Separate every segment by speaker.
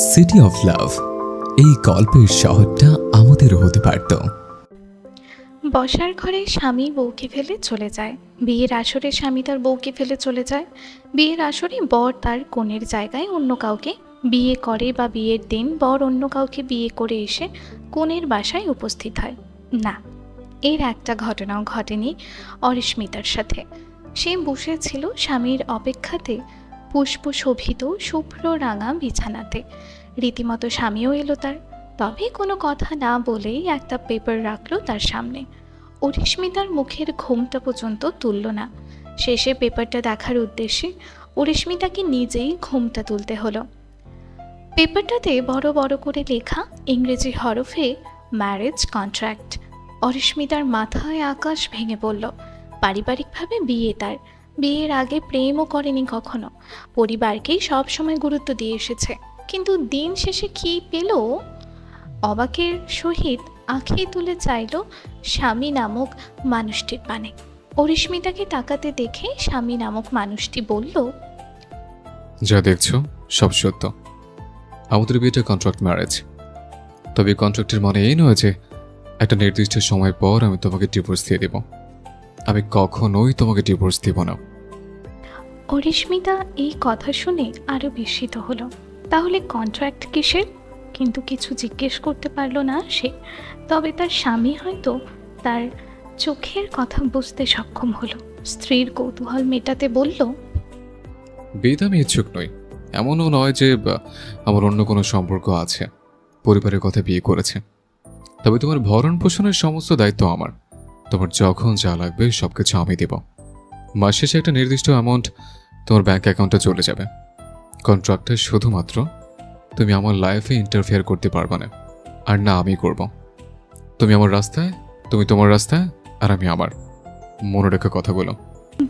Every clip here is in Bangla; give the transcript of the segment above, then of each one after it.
Speaker 1: সিটি অফ লাভ, এই গল্পের শহরটা আমাদেরও হতে পারত।
Speaker 2: বসার ঘরে স্বামী বউকে ফেলে চলে যায়, বিয়ের আসরে স্বামী তার বউকে ফেলে চলে যায়, বিয়ের আসরে বর তার কনের জায়গায় অন্য কাউকে বিয়ে করে বা বিয়ের দিন বর অন্য কাউকে বিয়ে করে এসে কনের বাসায় উপস্থিত হয়। না, এর একটা ঘটনাও ঘটেনি অরিস্মিতার সাথে। সে বসেছিল স্বামীর অপেক্ষাতে পুষ্পশোভিত শুভ্র রাঙা বিছানাতে। রীতিমতো স্বামীও এলো তার, তবে কোনো কথা না বলেই একটা পেপার রাখলো তার সামনে। অরিস্মিতার মুখের ঘোমটা পর্যন্ত তুলল না। শেষে পেপারটা দেখার উদ্দেশ্যে অরিস্মিতাকে নিজেই ঘোমটা তুলতে হলো। পেপারটাতে বড় বড় করে লেখা ইংরেজি হরফে ম্যারেজ কন্ট্রাক্ট। অরিস্মিতার মাথায় আকাশ ভেঙে পড়ল। পারিবারিকভাবে বিয়ে তার, বিয়ের আগে প্রেমও করেনি কখনো, পরিবারকেই সব সময় গুরুত্ব দিয়ে এসেছে। কিন্তু দিন শেষে কি পেল? অবাকের সহিত আঁখি তুলে চাইল স্বামী নামক মানুষটির পানে। অরিস্মিতাকে তাকাতে দেখে স্বামী নামক মানুষটি বলল,
Speaker 3: যা দেখছো সব সত্য। আমাদের বিয়েটা কন্ট্রাক্ট ম্যারেজ। তবে কন্ট্রাক্টের মানে এই নয় যে একটা নির্দিষ্ট সময় পর আমি তোমাকে ডিভোর্স দিয়ে দেব। আমি কখনোই তোমাকে ডিভোর্স দিব না।
Speaker 2: অরিস্মিতা এই কথা শুনে আরো বিস্মিত হলো। তাহলে কন্ট্রাক্ট কিসের? কিন্তু কিছু জিজ্ঞেস করতে পারলো না সে। তবে তার স্বামী হয়তো তার চোখের কথা বুঝতে সক্ষম হলো। স্ত্রীর কৌতূহল মেটাতে বলল,
Speaker 3: বিয়েতে আমি ইচ্ছুক নই। এমনও নয় যে আমার অন্য কোনো সম্পর্ক আছে, পরিবারের কথা বিয়ে করেছে। তবে তোমার ভরণ পোষণের সমস্ত দায়িত্ব আমার। তোমার যখন যা লাগবে সবকিছু আমি দেব। মাস শেষে একটা নির্দিষ্ট অ্যামাউন্ট তোমার ব্যাংক অ্যাকাউন্টে চলে যাবে। কন্ট্রাক্টে শুধুমাত্র তুমি আমার লাইফে ইন্টারফেয়ার করতে পারবে না, আর না আমি করব। তুমি আমার রাস্তায়, তুমি তোমার রাস্তায়, আর আমি আমার। মনে রেখে কথাগুলো।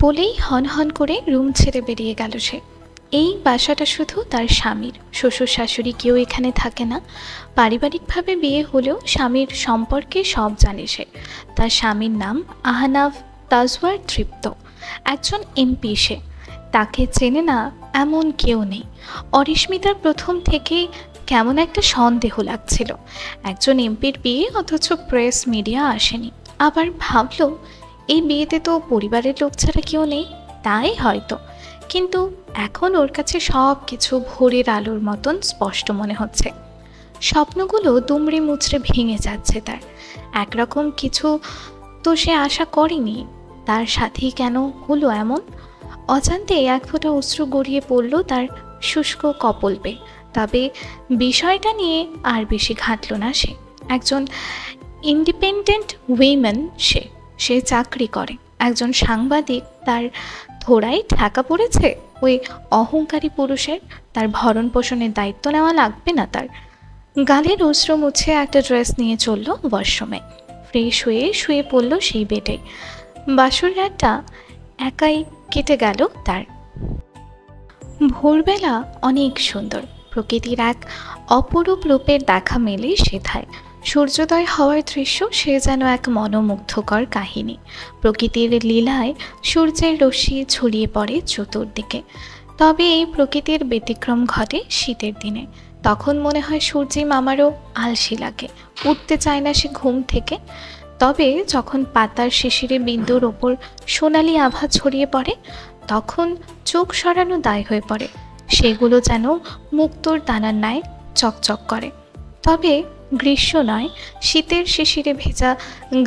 Speaker 2: বলেই হন হন করে রুম ছেড়ে বেরিয়ে গেল সে। এই বাসাটা শুধু তার স্বামীর, শ্বশুর শাশুড়ি কেউ এখানে থাকে না। পারিবারিকভাবে বিয়ে হলেও স্বামীর সম্পর্কে সব জানে সে। তার স্বামীর নাম আহনাফ তাজওয়ার তৃপ্ত, একজন এমপি সে। তাকে চেনে না এমন কেউ নেই। অরিস্মিতার প্রথম থেকেই কেমন একটা সন্দেহ লাগছিল। একজন এমপির বিয়ে, অথচ প্রেস মিডিয়া আসেনি। আবার ভাবল এই বিয়েতে তো পরিবারের লোক ছাড়া কেউ নেই, তাই হয়তো। কিন্তু এখন ওর কাছে সব কিছু ভোরের আলোর মতন স্পষ্ট মনে হচ্ছে। স্বপ্নগুলো দুমড়ে মুচড়ে ভেঙে যাচ্ছে তার। একরকম কিছু তো সে আশা করেনি। তার সাথেই কেন হলো এমন? অজান্তে এক ফোঁটা অশ্রু গড়িয়ে পড়ল তার শুষ্ক কপোল বেয়ে। তবে বিষয়টা নিয়ে আর বেশি ঘাঁটল না সে। একজন ইন্ডিপেন্ডেন্ট উইমেন সে। সে চাকরি করে, একজন সাংবাদিক। তার থোড়াই ঠেকা পড়েছে ওই অহংকারী পুরুষের। তার ভরণ পোষণের দায়িত্ব নেওয়া লাগবে না তার। গালের অশ্রু মুছে একটা ড্রেস নিয়ে চলল ওয়াশরুমে। ফ্রেশ হয়ে শুয়ে পড়ল সেই বেডে। বাসর রাতটা একাই কেটে গেল তার। ভোরবেলা অনেক সুন্দর, প্রকৃতির এক অপরূপ রূপের দেখা মেলে সেথায়। সূর্যোদয় হওয়ার দৃশ্য সে যেন এক মনোমুগ্ধকর কাহিনী। প্রকৃতির লীলায় সূর্যের রশ্মি ছড়িয়ে পড়ে চতুর্দিকে। তবে এই প্রকৃতির ব্যতিক্রম ঘটে শীতের দিনে। তখন মনে হয় সূর্যি মামারও আলসি লাগে, উঠতে চায় না সে ঘুম থেকে। তবে যখন পাতার শিশিরে বিন্দুর ওপর সোনালি আভা ছড়িয়ে পড়ে, তখন চোখ সরানো দায় হয়ে পড়ে। সেগুলো যেন মুক্তোর দানার ন্যায় চকচক করে। তবে গ্রীষ্ম নয়, শীতের শিশিরে ভেজা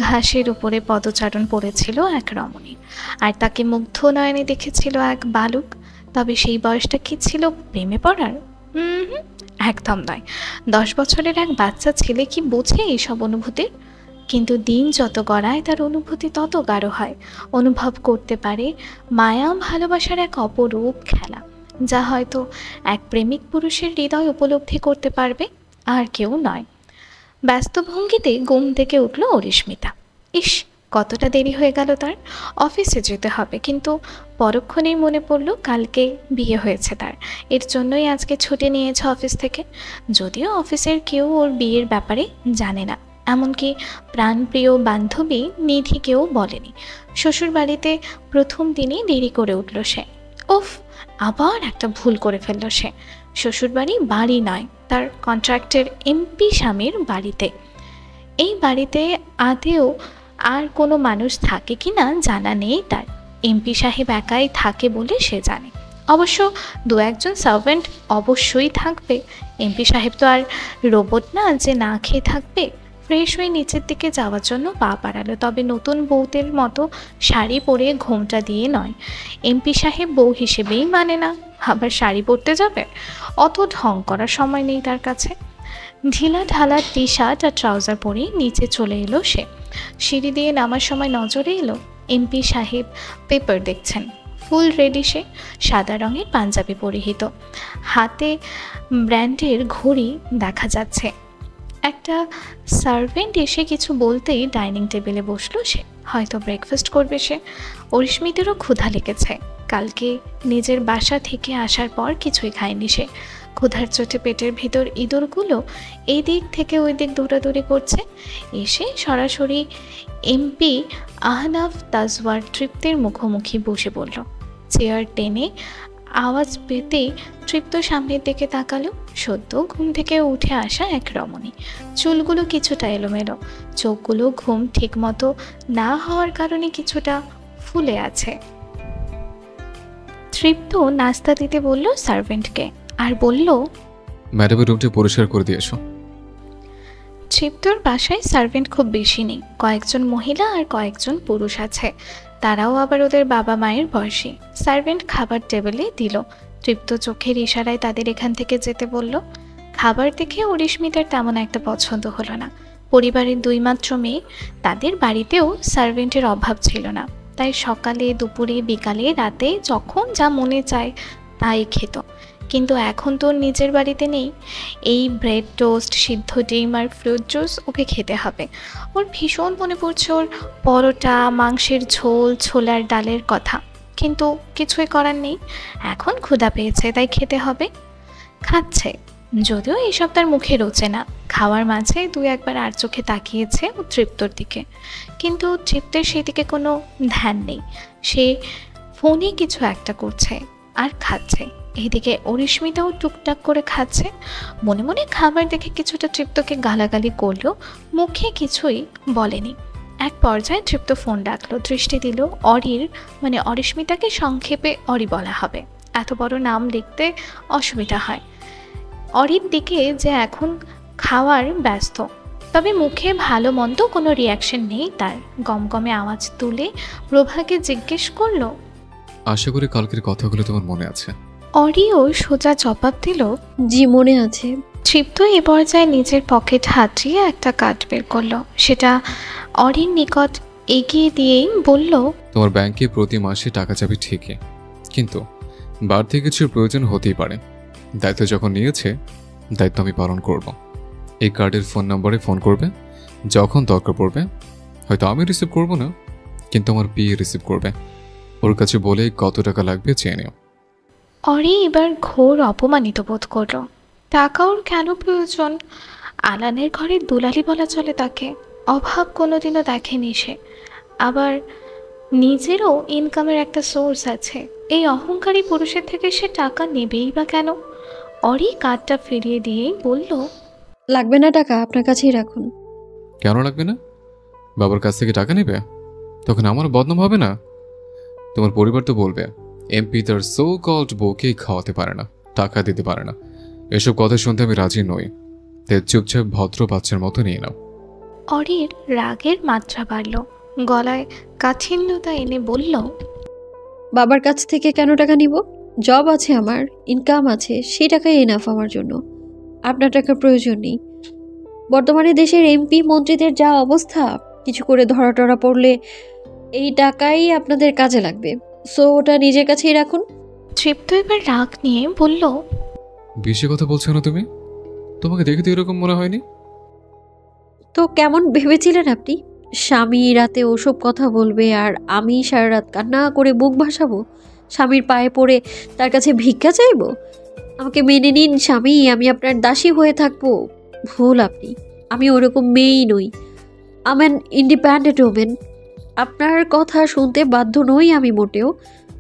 Speaker 2: ঘাসের উপরে পদচারণ পড়েছিল এক রমণী, আর তাকে মুগ্ধ নয়নে দেখেছিল এক বালক। তবে সেই বয়সটা কি ছিল প্রেমে পড়ার? একদম নয়। 10 বছরের এক বাচ্চা ছেলে কি বোঝে এইসব অনুভূতির? কিন্তু দিন যত গড়ায় তার অনুভূতি তত গাঢ় হয়। অনুভব করতে পারে মায়া ভালোবাসার এক অপরূপ খেলা, যা হয়তো এক প্রেমিক পুরুষের হৃদয় উপলব্ধি করতে পারবে, আর কেউ নয়। ব্যস্ত ভঙ্গিতে ঘুম থেকে উঠল অরিস্মিতা। ইস, কতটা দেরি হয়ে গেল তার। অফিসে যেতে হবে, কিন্তু পরক্ষণেই মনে পড়ল কালকে বিয়ে হয়েছে তার। এর জন্যই আজকে ছুটি নিয়েছে অফিস থেকে। যদিও অফিসের কেউ ওর বিয়ের ব্যাপারে জানে না, এমনকি প্রাণপ্রিয় বান্ধবী নিধিকেও বলেনি। শ্বশুরবাড়িতে প্রথম দিনই দেরি করে উঠল সে। উফ, আবার একটা ভুল করে ফেলল সে। শ্বশুরবাড়ি বাড়ি নয়, তার কন্ট্রাক্টের এমপি স্বামীর বাড়িতে। এই বাড়িতে আদেও আর কোনো মানুষ থাকে কি না জানা নেই তার। এমপি সাহেব একাই থাকে বলে সে জানে। অবশ্য দু একজন সার্ভেন্ট অবশ্যই থাকবে। এমপি সাহেব তো আর রোবট না যে না খেয়ে থাকবে। ফ্রেশ হয়ে নিচের দিকে যাওয়ার জন্য পা বাড়ালো, তবে নতুন বউদের মতো শাড়ি পরে ঘোমটা দিয়ে নয়। এমপি সাহেব বউ হিসেবেই মানে না, আবার শাড়ি পরতে যাবে? অত ঢং করার সময় নেই তার কাছে। ঢিলা ঢালা টি শার্ট আর ট্রাউজার পরে নিচে চলে এলো সে। সিঁড়ি দিয়ে নামার সময় নজরে এলো এমপি সাহেব পেপার দেখছেন। ফুল রেডি সে, সাদা রঙের পাঞ্জাবি পরিহিত, হাতে ব্র্যান্ডের ঘড়ি দেখা যাচ্ছে। একটা সার্ভেন্ট এসে কিছু বলতেই ডাইনিং টেবিলে বসলো সে। হয়তো ব্রেকফাস্ট করবে সে। অরিস্মিতেরও ক্ষুধা লেগেছে। কালকে নিজের বাসা থেকে আসার পর কিছুই খায়নি সে। ক্ষুধার চোটে পেটের ভিতর ইঁদুরগুলো এই দিক থেকে ওই দিক দৌড়াদৌড়ি করছে। এসে সরাসরি এমপি আহনাফ তাজওয়ার তৃপ্তির মুখোমুখি বসে পড়ল। চেয়ার টেনে আওয়াজ পেতেই তৃপ্ত সামনের দিকে তাকালো। সদ্য ঘুম থেকে উঠে আসা এক রমণী। চুলগুলো কিছুটা এলোমেলো, চোখগুলো ঘুম ঠিক মতো না হওয়ার কারণে কিছুটা ফুলে আছে। তৃপ্ত নাস্তা দিতে বলল সার্ভেন্টকে, আর বলল,
Speaker 3: ম্যাডামের রুমটা পরিষ্কার করে দিয়ে এসো।
Speaker 2: তৃপ্তর বাসায় সার্ভেন্ট খুব বেশি নেই, কয়েকজন মহিলা আর কয়েকজন পুরুষ আছে। তারাও আবার ওদের বাবা মায়ের বয়সী। সার্ভেন্ট খাবার টেবিলে দিল। তৃপ্ত চোখের ইশারায় তাদের এখান থেকে যেতে বলল। খাবার দেখে অরিস্মিতার তেমন একটা পছন্দ হলো না। পরিবারের দুই মাত্র মেয়ে, তাদের বাড়িতেও সার্ভেন্টের অভাব ছিল না। তাই সকালে, দুপুরে, বিকালে, রাতে যখন যা মনে চায় তাই খেত। কিন্তু এখন তো নিজের বাড়িতে নেই। এই ব্রেড টোস্ট, সিদ্ধ ডিম আর ফ্রুট জুস ওকে খেতে হবে। ওর ভীষণ মনে পড়ছে ওর পরোটা, মাংসের ঝোল, ছোলার ডালের কথা। কিন্তু কিছুই করার নেই, এখন ক্ষুধা পেয়েছে তাই খেতে হবে। খাচ্ছে, যদিও এসব তার মুখে রোচে না। খাওয়ার মাঝে দুই একবার আর চোখে তাকিয়েছে ও তৃপ্তর দিকে, কিন্তু তৃপ্তের সেদিকে কোনো ধ্যান নেই। সে ফোনে কিছু একটা করছে আর খাচ্ছে। এইদিকে অরিস্মিতাও টুকটাক করে খাচ্ছে। মনে মনে খাবার দেখে কিছুটা তৃপ্তকে গালাগালি করলেও মুখে কিছুই বলেনি। এক পর্যায়ে তৃপ্ত ফোন ডাকলো, দৃষ্টি দিল অরির, মানে অরিস্মিতাকে সংক্ষেপে অরি বলা হবে, এত বড় নাম লিখতে অসুবিধা হয়। অরির দিকে যে এখন খাওয়ার ব্যস্ত, তবে মুখে ভালো মন্দ কোনো রিয়াকশন নেই তার। গমগমে আওয়াজ তুলে প্রভাকে জিজ্ঞেস করলো,
Speaker 3: আশা করি কালকের কথাগুলো তোমার মনে আছে।
Speaker 2: অরিও সোজা জবাব দিল,
Speaker 4: জি মনে আছে।
Speaker 2: তৃপ্ত এ পর্যায়ে নিজের পকেট হাতিয়ে একটা কার্ড বের করলো। সেটা অরির নিকট এগিয়ে দিয়েই বলল,
Speaker 3: তোমার ব্যাংকে প্রতি মাসে টাকা যাবে ঠিকই, কিন্তু বাড়তি কিছুর প্রয়োজন হতেই পারে। দায়িত্ব যখন নিয়েছে, দায়িত্ব আমি পালন করব। এই কার্ডের ফোন নম্বরে ফোন করবে, যখন দরকার পড়বে। হয়তো আমি রিসিভ করব না, কিন্তু আমার পিএ রিসিভ করবে। ওর কাছে বলে কত টাকা লাগবে চেয়ে নিও।
Speaker 2: অরি এবার ঘোর অপমানিত বোধ করল। টাকা ওর কেন প্রয়োজন? আলানের ঘরে দুলালি বলা চলে তাকে। অভাব কোনোদিনও দেখেনি সে। আবার নিজেরও ইনকামের একটা সোর্স আছে। এই অহংকারী পুরুষের থেকে সে টাকা নেবেই বা কেন? অরি কার্ডটা ফিরিয়ে দিয়েই বলল,
Speaker 4: লাগবে না টাকা, আপনার কাছেই রাখুন।
Speaker 3: কেন লাগবে না? বাবার কাছ থেকে টাকা নেবে? তখন আমার বদনাম হবে না? তোমার পরিবার তো বলবে এমপি তার সো কল্ড বউকেই খাওয়াতে পারে না, টাকা দিতে পারে না। এসব কথা শুনতে আমি রাজি নই। তাই চুপচাপ ভদ্র বাচ্চার মতো নিয়ে নাও।
Speaker 2: অরির রাগের মাত্রা বাড়ল। গলায় কাঠিন্যতা এনে বলল,
Speaker 4: বাবার কাছ থেকে কেন টাকা নিব? জব আছে আমার, ইনকাম আছে, সেই টাকাই এনাফ আমার জন্য। আপনার টাকার প্রয়োজন নেই। বর্তমানে দেশের এমপি মন্ত্রীদের যা অবস্থা, কিছু করে ধরা টরা পড়লে এই টাকাই আপনাদের কাজে লাগবে। সো ওটা নিজের কাছেই রাখুন।
Speaker 2: তৃপ্ত এবার রাগ নিয়ে বলল,
Speaker 3: বেশি কথা বলছো না তুমি? তোমাকে দেখে তো এরকম মনে হয়নি।
Speaker 4: তো কেমন ভেবেছিলেন আপনি? স্বামী রাতে ওসব কথা বলবে আর আমি সারা রাত কান্না করে বুক ভাসাবো? স্বামীর পায়ে পড়ে তার কাছে ভিক্ষা চাইবো? আমাকে মেনে নিন স্বামী, আমি আপনার দাসী হয়ে থাকবো। ভুল আপনি। আমি ওরকম মেয়েই নই। আমি অ্যান ইন্ডিপেন্ডেন্ট ওমেন। আপনার কথা শুনতে বাধ্য নই আমি মোটেও।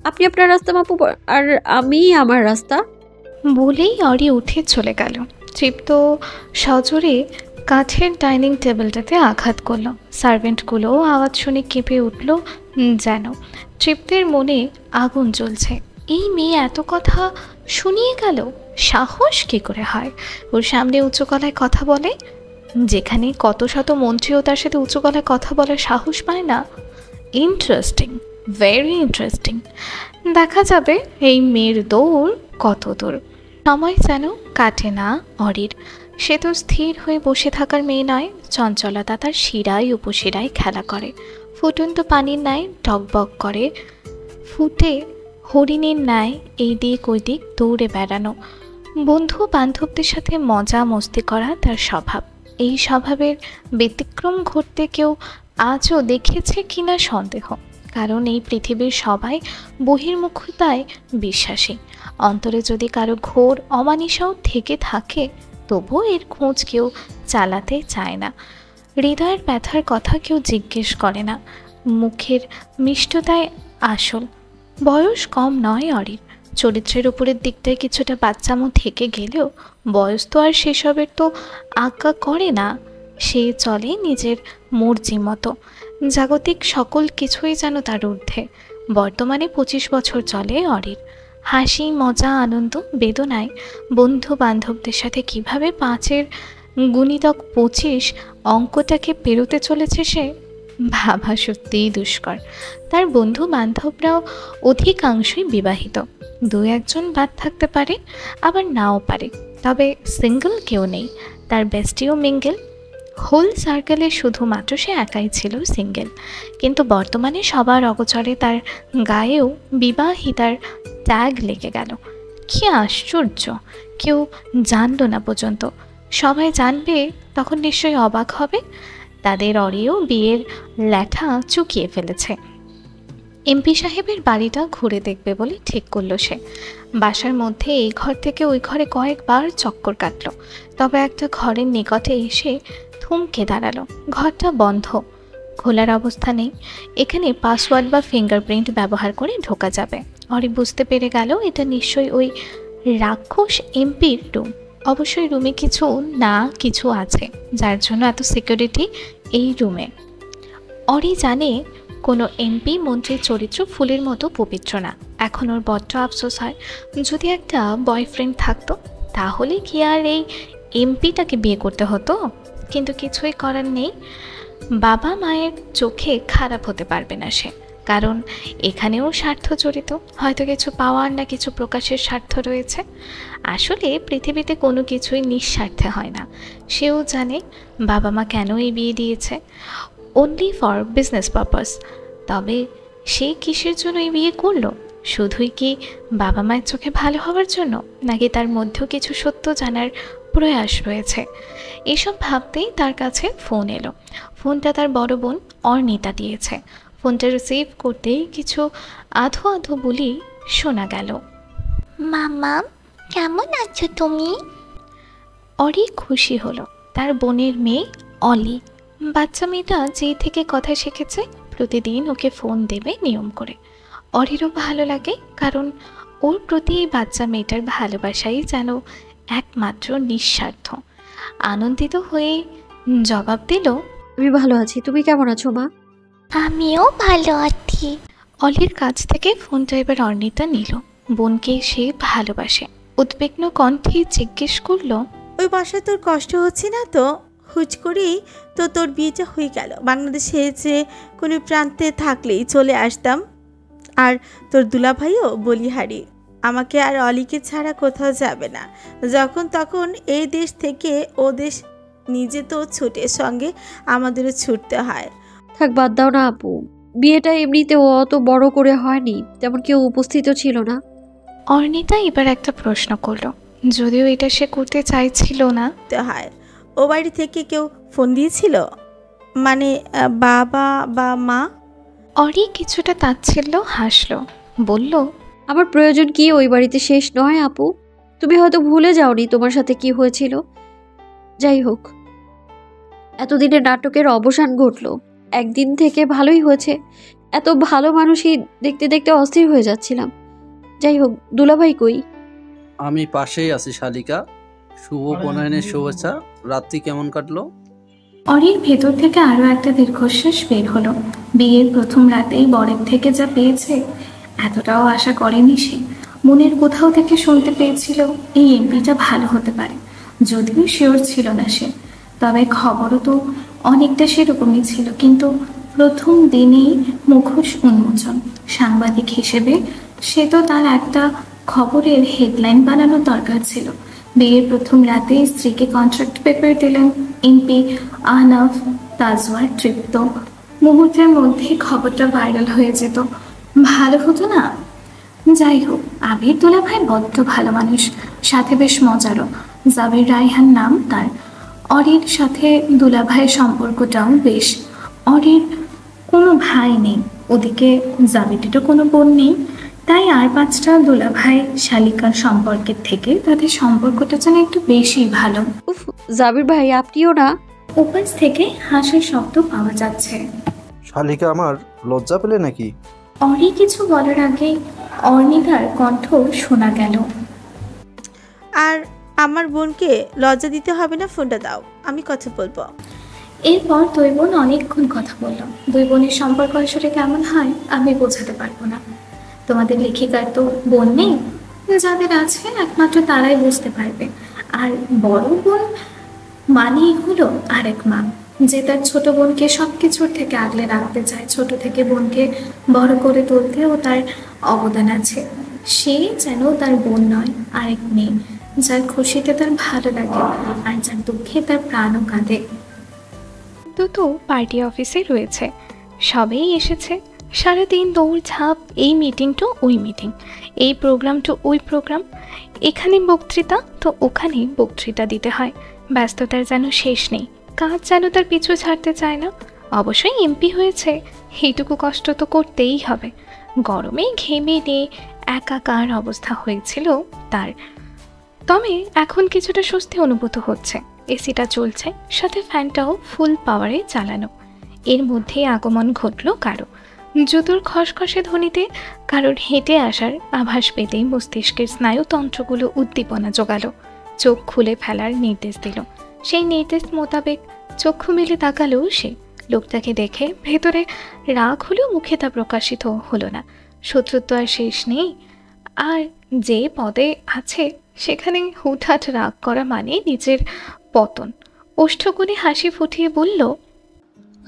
Speaker 4: আপনি আপনার রাস্তা মাপু আর আমি আমার রাস্তা।
Speaker 2: বলেই অরি উঠে চলে গেল। তৃপ্ত সজোরে কাঠের ডাইনিং টেবিলটাতে আঘাত করলো। সার্ভেন্টগুলোও আওয়াজ শুনে কেঁপে উঠল যেন। তৃপ্তের মনে আগুন জ্বলছে। এই মেয়ে এত কথা শুনিয়ে গেল, সাহস কী করে হয় ওর সামনে উঁচু গলায় কথা বলে, যেখানে কত শত মন্ত্রীও তার সাথে উঁচু গলায় কথা বলার সাহস পায় না। Interesting, very interesting. দেখা যাবে এই মেয়ের দৌড় কত দূর। সময় যেন কাটে না অরির। সে তো স্থির হয়ে বসে থাকার মেয়ে নয়, চঞ্চলতা তার শিরায় উপশিরায় খেলা করে। ফুটন্ত পানির ন্যায় টকবক করে, ফুটে হরিণের ন্যায় এই দিক ওই দিক দৌড়ে বেড়ানো। বন্ধু বান্ধবদের সাথে মজা মস্তি করা তার স্বভাব। এই স্বভাবের ব্যতিক্রম ঘটতে কেউ আজও দেখেছে কিনা সন্দেহ, কারণ এই পৃথিবীর সবাই বহির্মুখতায় বিশ্বাসী। অন্তরে যদি কারো ঘোর অমানিসাও থেকে থাকে, তবুও এর খোঁজ কেউ চালাতে চায় না। হৃদয়ের ব্যথার কথা কেউ জিজ্ঞেস করে না। মুখের মিষ্টতায় আসল। বয়স কম নয় অরির। চরিত্রের উপরের দিকটায় কিছুটা বাচ্চামো থেকে গেলেও বয়স তো আর সেসবের তো আজ্ঞা করে না। সে চলে নিজের মর্জি মতো। জাগতিক সকল কিছুই যেন তার ঊর্ধ্বে। বর্তমানে 25 বছর চলে অরির। হাসি, মজা, আনন্দ, বেদনায় বন্ধু বান্ধবদের সাথে কিভাবে 5-এর গুণিতক 25 অঙ্কটাকে পেরোতে চলেছে সে ভাবা সত্যিই দুষ্কর। তার বন্ধু বান্ধবরাও অধিকাংশই বিবাহিত। 2-1জন বাদ থাকতে পারে, আবার নাও পারে, তবে সিঙ্গেল কেউ নেই। তার বেস্টিও মিঙ্গেল। হোল সার্কেলে শুধুমাত্র সে একাই ছিল সিঙ্গেল। কিন্তু বর্তমানে সবার অগোচরে তার গায়েও বিবাহিতার ট্যাগ লেগে গেল। কি আশ্চর্য! কেউ জানল না পর্যন্ত। সবাই জানবে তখন নিশ্চয়ই অবাক হবে। তাদের অরিও বিয়ের ল্যাঠা চুকিয়ে ফেলেছে। এমপি সাহেবের বাড়িটা ঘুরে দেখবে বলে ঠিক করলো সে। বাসার মধ্যে এই ঘর থেকে ওই ঘরে কয়েকবার চক্কর কাটল, তবে একটা ঘরের নিকটে এসে থমকে দাঁড়ালো। ঘরটা বন্ধ, খোলার অবস্থা নেই। এখানে পাসওয়ার্ড বা ফিঙ্গারপ্রিন্ট ব্যবহার করে ঢোকা যাবে। অরি বুঝতে পেরে গেল এটা নিশ্চয়ই ওই রাক্ষস এমপির রুম। অবশ্যই রুমে কিছু না কিছু আছে, যার জন্য এত সিকিউরিটি এই রুমে। অরি জানে কোনো এমপি মন্ত্রীর চরিত্র ফুলের মতো পবিত্র না। এখন ওর বড্ড আফসোস হয়, যদি একটা বয়ফ্রেন্ড থাকতো তাহলে কি আর এই এমপিটাকে বিয়ে করতে হতো। কিন্তু কিছুই করার নেই। বাবা মায়ের চোখে খারাপ হতে পারবে না সে, কারণ এখানেও স্বার্থ জড়িত। হয়তো কিছু পাওয়ার না কিছু প্রকাশের স্বার্থ রয়েছে। আসলে পৃথিবীতে কোনো কিছুই নিঃস্বার্থে হয় না। সেও জানে বাবা মা কেন এই বিয়ে দিয়েছে, অনলি ফর বিজনেস পারপাস। তবে সে কিসের জন্য এই বিয়ে করলো? শুধুই কি বাবা মায়ের চোখে ভালো হওয়ার জন্য, নাকি তার মধ্যেও কিছু সত্য জানার প্রয়াস রয়েছে? এসব ভাবতেই তার কাছে ফোন এলো। ফোনটা তার বড় বোন অর্ণিতা দিয়েছে। ফোনটা রিসিভ করতেই কিছু আধো আধো বলি শোনা গেল।
Speaker 5: মামা, কেমন আছো তুমি?
Speaker 2: অরি খুশি হলো। তার বোনের মেয়ে অলি। বাচ্চা মেয়েটা যেই থেকে কথা শিখেছে, প্রতিদিন ওকে ফোন দেবে নিয়ম করে। অরিরও ভালো লাগে, কারণ ওর প্রতি এই বাচ্চা মেয়েটার ভালোবাসাই যেন একমাত্র নিঃস্বার্থ। আনন্দিত হয়ে জবাব দিল,
Speaker 4: আমি ভালো আছি, তুমি কেমন আছো মা?
Speaker 5: আমিও ভালো আছি।
Speaker 2: অলির কাছ থেকে ফোনটা এবার অর্ণিতা নিল। বোনকে সে ভালোবাসে। উদ্বিগ্ন কণ্ঠে জিজ্ঞেস করলো,
Speaker 6: ওই বাসায় তোর কষ্ট হচ্ছে না তো? হুট করেই তো তোর বিয়েটা হয়ে গেল। বাংলাদেশে যে কোনো প্রান্তে থাকলেই চলে আসতাম। আর তোর দুলাভাইও বলিহারি, আমাকে আর অলিকে ছাড়া কোথাও যাবে না। যখন তখন এই দেশ থেকে ও দেশ নিজে তো ছুটে, সঙ্গে আমাদেরও ছুটতে হয়।
Speaker 4: থাক, বাদ দাও না আপু। বিয়েটা এমনিতেও অত বড় করে হয়নি, তেমন কেউ উপস্থিত ছিল না।
Speaker 2: অর্ণিতা এবার একটা প্রশ্ন করলো, যদিও এটা সে করতে চাইছিল না।
Speaker 6: হয় ও বাড়ি থেকে কেউ ফোন দিয়েছিল? মানে বাবা বা মা?
Speaker 2: অরি কিছুটা তাচ্ছিল্য হাসলো, বলল,
Speaker 4: আমার প্রয়োজন কি ওই বাড়িতে শেষ নয় আপু। তুমি হয়তো ভুলে যাওনি তোমার সাথে কি হয়েছিল। যাই হোক, এতদিনের নাটকের অবসান ঘটলো। একদিন থেকে ভালোই হয়েছে। এত ভালো মানুষই দেখতে দেখতে অস্থির হয়ে যাচ্ছিলাম। যাই হোক, দুলাভাই কই?
Speaker 7: আমি পাশেই আছি শালিকা। শুভ উপনয়নের শুভেচ্ছা। রাত্রি কেমন কাটলো?
Speaker 2: অরির ভেতর থেকে আরও একটা দীর্ঘশ্বাস বের হলো। বিয়ের প্রথম রাতেই বরের থেকে যা পেয়েছে এতটাও আশা করেনি সে। মনের কোথাও থেকে শুনতে পেয়েছিল এই এমপিটা ভালো হতে পারে, যদিও শিওর ছিল না সে। তবে খবরও তো অনেকটা সেরকমই ছিল, কিন্তু প্রথম দিনেই মুখোশ উন্মোচন। সাংবাদিক হিসেবে সে তো তার একটা খবরের হেডলাইন বানানোর দরকার ছিল। বিয়ের প্রথম রাতে স্ত্রীকে কন্ট্রাক্ট পেপার দিলেন এমপি আহনাফ তাজওয়ার তৃপ্ত। মুহূর্তের মধ্যে খবরটা ভাইরাল হয়ে যেত। ভালো হতো না? যাই হোক, আবির দুলাভাই বড্ড ভালো মানুষ, সাথে বেশ মজারও। জাবির রায়হান নাম তার। অরির সাথে দুলাভাইয়ের সম্পর্কটাও বেশ। অরির কোনো ভাই নেই, ওদিকে জাবিরেরও কোনো বোন নেই, তাই আর 5টা দুলাভাই শালিকার সম্পর্কের থেকে তাদের সম্পর্কটা যেন একটু বেশি ভালো।
Speaker 4: উফ, জাবির ভাই আপনিও না?
Speaker 2: উপাস থেকে হাসির শব্দ পাওয়া যাচ্ছে।
Speaker 8: শালিকা আমার লজ্জা পেলে নাকি?
Speaker 2: অরি কিছু বলার আগেই অর্ণিতার কণ্ঠ শোনা গেল।
Speaker 6: আর আমার বোনকে লজ্জা দিতে হবে না, ফোনটা দাও, আমি কথা বলবো।
Speaker 2: এরপর দুই বোন অনেকক্ষণ কথা বলল। দুই বোনের সম্পর্ক আসলে কেমন হয় আমি বোঝাতে পারবো না। তোমাদের লেখিকার তো বোন নেই, যাদের আছে একমাত্র তারাই বুঝতে পারবে। আর বড় বোন মানেই হলো আরেক মা, যে তার ছোট বোনকে সব কিছুর থেকে আগলে রাখতে চায়। ছোট থেকে বোনকে বড় করে তুলতেও তার অবদান আছে। সে যেন তার বোন নয়, আরেক মেয়ে, যার খুশিতে তার ভালো লাগে আর যার দুঃখে তার প্রাণও কাঁদে। তো পার্টি অফিসে রয়েছে, সবেই এসেছে। সারাদিন দৌড়ঝাঁপ, এই মিটিং টু ওই মিটিং, এই প্রোগ্রাম টু ওই প্রোগ্রাম, এখানে বক্তৃতা তো ওখানে বক্তৃতা দিতে হয়। ব্যস্ততার যেন শেষ নেই, কাজ যেন তার পিছু ছাড়তে চায় না। অবশ্যই এমপি হয়েছে, এইটুকু কষ্ট তো করতেই হবে। গরমে ঘেমে নিয়ে একাকার অবস্থা হয়েছিল তার। তবে এখন কিছুটা স্বস্তি অনুভূত হচ্ছে। এসিটা চলছে, সাথে ফ্যানটাও ফুল পাওয়ারে চালানো। এর মধ্যে আগমন ঘটল কারো। জুতোর খসখসে ধ্বনিতে কারোর হেঁটে আসার আভাস পেতেই মস্তিষ্কের স্নায়ুতন্ত্রগুলো উদ্দীপনা জোগালো। চোখ খুলে ফেলার নির্দেশ দিল। সেই নির্দেশ মোতাবেক চক্ষু মেলে তাকালো সে। লোকটাকে দেখে ভেতরে রাগ হলেও মুখে তা প্রকাশিত হলো না। শত্রুত্ব আর শেষ নেই, আর যে পদে আছে সেখানে হুটহাট রাগ করা মানে নিজের পতন। ওষ্ঠগুলি হাসি ফুটিয়ে বলল,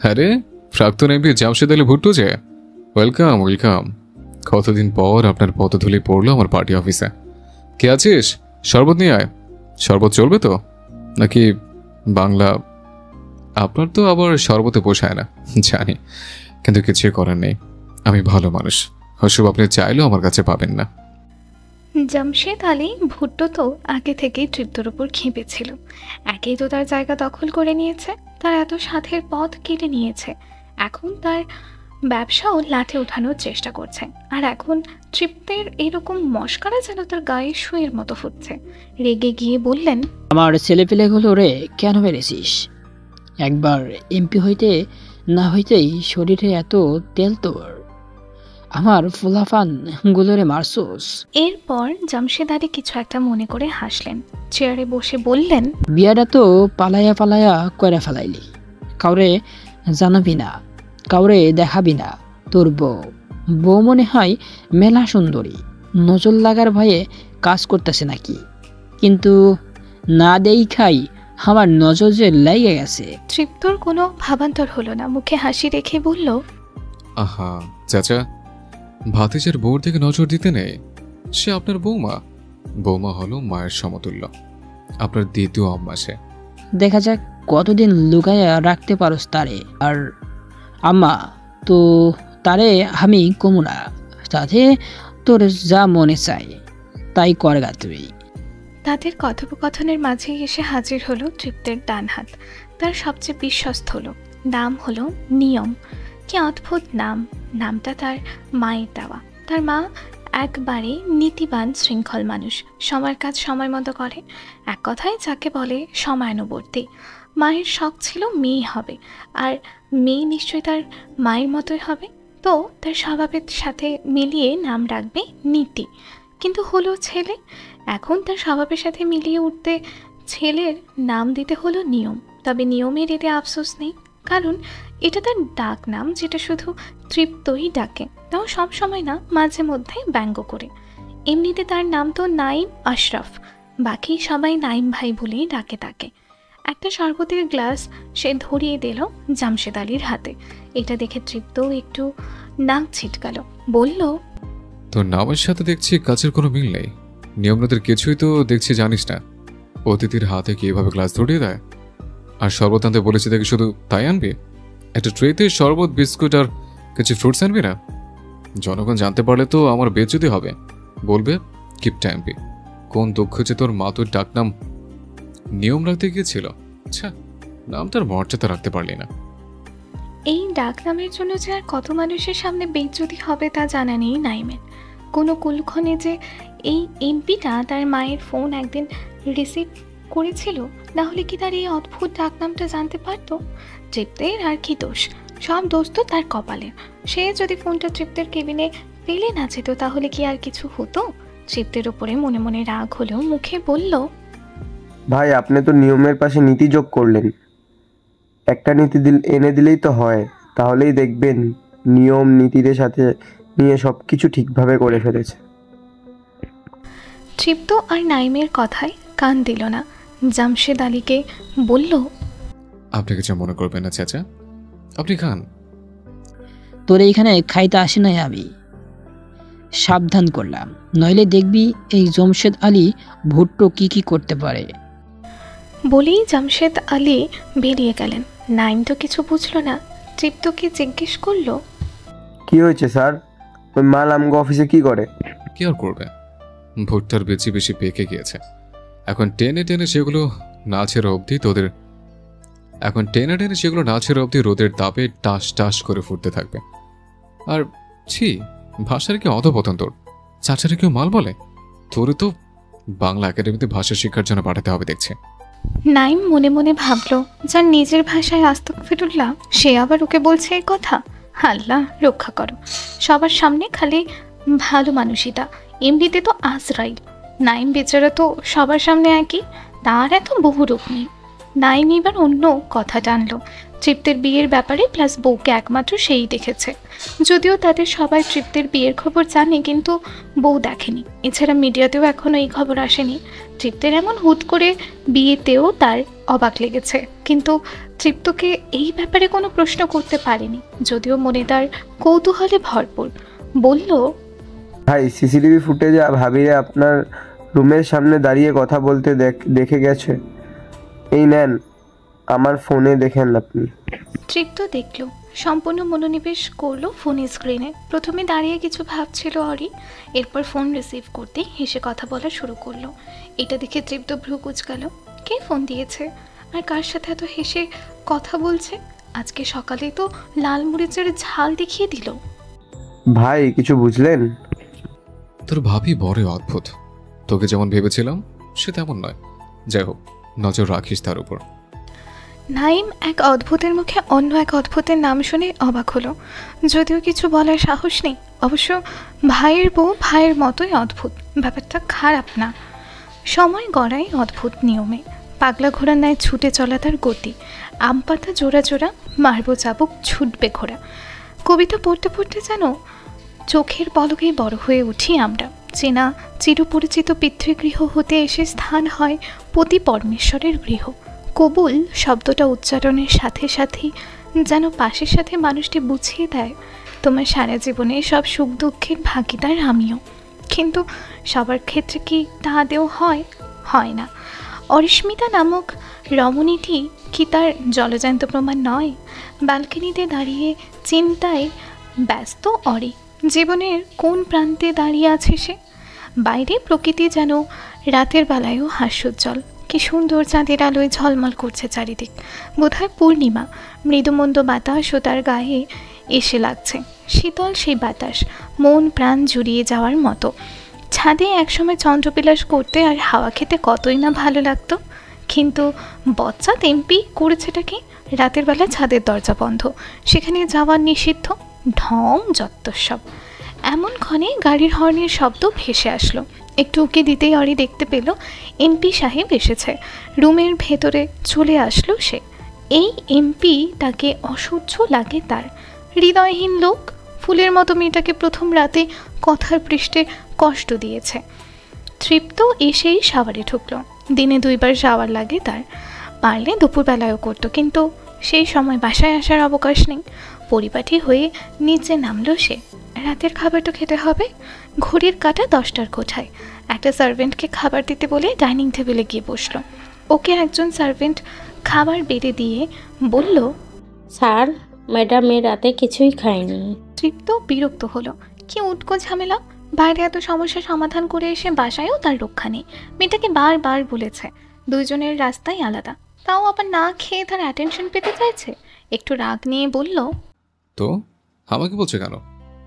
Speaker 3: আরে প্রাক্তন এমপি জামশেদ আলী ভুট্টো যে, ওয়েলকাম ওয়েলকাম। কতদিন পর আপনার পদধূলি পড়লো আমার পার্টি অফিসে। কে আছিস? শরবত নিয়ে আয়। শরবত চলবে তো নাকি বাংলা? আপনার তো আবার শরবতে পোষায় না জানি, কিন্তু কিছুই করার নেই। আমি ভালো মানুষ, ওসব আপনি চাইলেও আমার কাছে পাবেন না।
Speaker 2: জামশেদ আলী ভুট্টো তো আগে থেকেই তৃপ্তর উপর খেপেছিল। একেই তো তার জায়গা দখল করে নিয়েছে, তার এত সাধের পথ কেটে নিয়েছে। এখন তার ব্যবসাও লাঠে ওঠানোর চেষ্টা করছে। আর এখন তৃপ্তের এরকম মস্করা যেন তার গায়ে শুয়ের মতো ফুটছে। রেগে গিয়ে বললেন,
Speaker 9: আমার ছেলেপিলেগুলো রে কেন মেরেছিস? একবার এমপি হইতে না হইতেই শরীরে এত তেল তোর, আমার ফুলাফান গুলোরে মারছোস।
Speaker 2: এরপর জামশেদ আলী কিছু একটা মনে করে হাসলেন। চেয়ারে বসে বললেন,
Speaker 9: বিয়াটা তো পালাইয়া পালাইয়া কইরা ফেলাইলি। কাউরে জানাবি না, কাউরে দেখাবি না। তোর বউ মনে হয় মেলা সুন্দরী, নজর লাগার ভয়ে কাজ করতেছে নাকি? কিন্তু না দেই খাই আমার নজর যে লেগে গেছে।
Speaker 2: তৃপ্তর কোনো ভাবান্তর হলো না, মুখে হাসি রেখে বলল,
Speaker 3: আহা চাচা, ভাতিজার বউর দিকে নজর দিতে নেই। সে আপনার বৌমা। বৌমা হলো মায়ের সমতুল্য, আপনার দ্বিতীয় আম্মা সে।
Speaker 9: দেখা যাক কতদিন লুকাইয়া রাখতে পারোস তারে। আর আম্মা তো তারে আমি কমু না, তাতে তোর যা মনে চাই তাই করগা তুই।
Speaker 2: তাদের কথোপকথনের মাঝে এসে হাজির হলো তৃপ্তের ডান হাত, তার সবচেয়ে বিশ্বস্ত হলো। নাম হলো নিয়ম। কি অদ্ভুত নাম! নামটা তার মায়ের দেওয়া। তার মা একবারে নীতিবান শৃঙ্খল মানুষ, সময়ের কাজ সময় মতো করে। এক কথায় যাকে বলে সময়ানুবর্তী। মায়ের শখ ছিল মেয়ে হবে, আর মেয়ে নিশ্চয়ই তার মায়ের মতোই হবে, তো তার স্বভাবের সাথে মিলিয়ে নাম রাখবে নীতি। কিন্তু হলো ছেলে। এখন তার স্বভাবের সাথে মিলিয়ে উঠতে ছেলের নাম দিতে হলো নিয়ম। তবে নিয়মের এতে আফসোস নেই, কারণ এটা তার ডাক নাম, যেটা শুধু তৃপ্তই ডাকে, তাও সব সময় না, মাঝে মধ্যে ব্যঙ্গ করে। এমনিতে তার নাম তো নাইম আশরাফ, বাকি সবাই নাইম ভাই বলেই ডাকে তাকে। একটা শরবতের গ্লাস সে ধরিয়ে দিল জামশেদ আলীর হাতে। এটা দেখে তৃপ্ত একটু নাক ছিটকালো, বলল,
Speaker 3: তোর নামের সাথে দেখছি কাজের কোনো মিল নেই। নিয়মনদের কিছুই তো দেখছি জানিস না। অতিথির হাতে কি এভাবে গ্লাস ধরিয়ে দেয়? আর শরবত আনতে বলেছি দেখে শুধু তাই আনবি? একটা ট্রেতে শরবত, বিস্কুট আর কিছু ফ্রুটস আনবি না? জনগণ জানতে পারলে তো আমার বেচুতি হবে, বলবে কিপটা এমপি। কোন দুঃখ যে তোর মা তোর ডাক নাম নিয়ম রাখতে গিয়েছিল। আচ্ছা, নামটার মর্যাদা রাখতে পারলি না।
Speaker 2: এই ডাক নামের জন্য যে আর কত মানুষের সামনে বেজ্জতি হবে তা জানা নেই নাইমের। কোনো কুলক্ষণে যে এই এমপিটা তার মায়ের ফোন একদিন রিসিভ করেছিল, না হলে কি তার এই অদ্ভুত ডাক নামটা জানতে পারতো? তৃপ্তের আর কি দোষ? সব দোষ তো তার কপালে। সে যদি ফোনটা তৃপ্তের কেবিনে ফেলে না যেত তাহলে কি আর কিছু হতো? তৃপ্তের ওপরে মনে মনে রাগ হলেও মুখে বলল,
Speaker 10: ভাই আপনি তো নিয়মের পাশে নীতি যোগ করলেন। একটা নীতি এনে দিলেই তো হয়, তাহলেই দেখবেন নিয়ম নীতিদের সাথে নিয়ে সব কিছু ঠিকভাবে করে ফেলেছে।
Speaker 2: তৃপ্ত আর নাইমের কথায় কান দিল না। জামশেদ আলীকে বলল,
Speaker 3: আপনি কিছু মনে করবেন না চাচা, আপনি খান।
Speaker 9: তোর এইখানে খাইতে আসি নাই, আমি সাবধান করলাম, নইলে দেখবি এই জামশেদ আলী ভুট্টো কি করতে পারে।
Speaker 2: বলেই জামশেদ আলী বেরিয়ে গেলেন। নাইম তো কিছু বুঝলো না। তৃপ্তকে জিজ্ঞেস করলো,
Speaker 10: কি হয়েছে স্যার? ওই মাল আমগো অফিসে কি করে?
Speaker 3: কি আর করবে, ভুট্টার বেশি বেশি পেকে গিয়েছে। এখন টেনে টেনে সেগুলো না ছেড়ে অবধি রোদের তাপে টাস টাস করে ফুটতে থাকবে। আর ছি, ভাষার কি অধপতন তোর! চাচারে কেউ মাল বলে? তোরে তো বাংলা একাডেমিতে ভাষা শিক্ষার জন্য পাঠাতে হবে দেখছে।
Speaker 2: নাইম মনে মনে ভাবলো, যার নিজের ভাষায় আস্তাগফিরুল্লাহ, সে আবার ওকে বলছে এই কথা। আল্লাহ রক্ষা করো, সবার সামনে খালি ভালো মানুষইটা, এমনিতে তো আজরাইল। নাইম বেচারা তো সবার সামনে একই, তার এত বহু রূপ নেই। নাইম এবার অন্য কথা টানলো, তৃপ্তের বিয়ের ব্যাপারে, প্লাস বউকে একমাত্র সেই দেখেছে। যদিও তাদের সবাই তৃপ্তের বিয়ের খবর জানে, কিন্তু বউ দেখেনি। এছাড়া মিডিয়াতেও এখনও এই খবর আসেনি। তৃপ্তের এমন হুট করে বিয়েতেও তার অবাক লেগেছে, কিন্তু তৃপ্তকে এই ব্যাপারে কোনো প্রশ্ন করতে পারেনি, যদিও মনে তার কৌতূহলে ভরপুর। বলল,
Speaker 10: ভাই সিসিটিভি ফুটেজে ভাবিরে আপনার রুমের সামনে দাঁড়িয়ে কথা বলতে দেখে গেছে। এই নেন, আমার ফোনে দেখেন আপনি।
Speaker 2: তৃপ্ত দেখলো, সম্পূর্ণ মনোনিবেশ করলো ফোনের স্ক্রিনে। প্রথমে দাঁড়িয়ে কিছু ভাবছিল অরি, এরপর ফোন রিসিভ করতেই হেসে কথা বলা শুরু করলো। এটা দেখে তৃপ্ত ভ্রু কুঁচকালো। কে ফোন দিয়েছে আর কার সাথে এত হেসে কথা বলছে? আজকে সকালে তো লাল মরিচের ঝাল দেখিয়ে দিল।
Speaker 10: ভাই কিছু বুঝলেন?
Speaker 3: তোর ভাবি বড় অদ্ভুত। তোকে যেমন ভেবেছিলাম সে তেমন নয়। যাই হোক, নজর রাখিস তার উপর।
Speaker 2: নাইম এক অদ্ভুতের মুখে অন্য এক অদ্ভুতের নাম শুনে অবাক হলো। যদিও কিছু বলার সাহস নেই। অবশ্য ভাইয়ের বউ ভাইয়ের মতোই অদ্ভুত, ব্যাপারটা খারাপ না। সময় গড়াই অদ্ভুত নিয়মে, পাগলা ঘোড়ার ন্যায় ছুটে চলা তার গতি। আম পাতা জোড়া জোড়া, মারবো চাবুক, ছুটবে ঘোড়া। কবিতা পড়তে পড়তে যেন চোখের পলকেই বড় হয়ে উঠি আমরা। চেনা চিরপরিচিত পিতৃগৃহ হতে এসে স্থান হয় পতি পরমেশ্বরের গৃহ। কবুল শব্দটা উচ্চারণের সাথে সাথেই যেন পাশের সাথে মানুষটি বুঝিয়ে দেয়, তোমার সারা জীবনে সব সুখ দুঃখের ভাগিদার আমিও। কিন্তু সবার ক্ষেত্রে কি তা আদেও হয় না। অরিস্মিতা নামক রমণীটি কি তার জলজান্ত প্রমাণ নয়? ব্যালকনিতে দাঁড়িয়ে চিন্তায় ব্যস্ত অরি। জীবনের কোন প্রান্তে দাঁড়িয়ে আছে সে? বাইরে প্রকৃতি যেন রাতের বেলায়ও হাস্যোজ্জ্বল। কি সুন্দর চাঁদের আলোয় ঝলমল করছে চারিদিক। বোধহয় পূর্ণিমা। মৃদুমন্দ বাতাস ও তার গায়ে এসে লাগছে। শীতল সেই বাতাস মন প্রাণ জুড়িয়ে যাওয়ার মতো। ছাদে একসময় চন্দ্রবিলাস করতে আর হাওয়া খেতে কতই না ভালো লাগতো। কিন্তু বচ্চা এমপি করেছেটা কি? রাতের বেলা ছাদের দরজা বন্ধ, সেখানে যাওয়ার নিষিদ্ধ। ঢং যত্তসব। এমন ক্ষণে গাড়ির হর্নের শব্দ ভেসে আসলো। একটু উকি দিতেই অরি দেখতে পেল এমপি সাহেব এসেছে। রুমের ভেতরে চলে আসলো সে। এই এমপি তাকে অসহ্য লাগে তার। হৃদয়হীন লোক, ফুলের মতো মেয়েটাকে প্রথম রাতে কথার পৃষ্ঠে কষ্ট দিয়েছে। তৃপ্ত এসেই শাওয়ারে ঢুকলো। দিনে 2 বার শাওয়ার লাগে তার, পারলে দুপুরবেলায়ও করতো, কিন্তু সেই সময় বাসায় আসার অবকাশ নেই। পরিপাটি হয়ে নিচে নামলো সে। রাতের খাবার তো খেতে হবে। ঘড়ির কাঁটা 10টার কোঠায়। একটা সার্ভেন্টকে খাবার দিতে বলে ডাইনিং টেবিলে গিয়ে বসলো। ওকে একজন সার্ভেন্ট খাবার বেড়ে দিয়ে বলল,
Speaker 11: স্যার, ম্যাডাম এর রাতে কিছুই খায়নি।
Speaker 2: তৃপ্ত বিরক্ত হলো। কি উটকো ঝামেলা! বাইরে এত সমস্যার সমাধান করে এসে বাসায়ও তার রক্ষা নেই। মেয়েটাকে বারবার বলেছে দুইজনের রাস্তাই আলাদা, তাও আবার না খেয়ে তার অ্যাটেনশন পেতে চাইছে। একটু রাগ নিয়ে বলল,
Speaker 3: তো আমাকে বলছে কেন?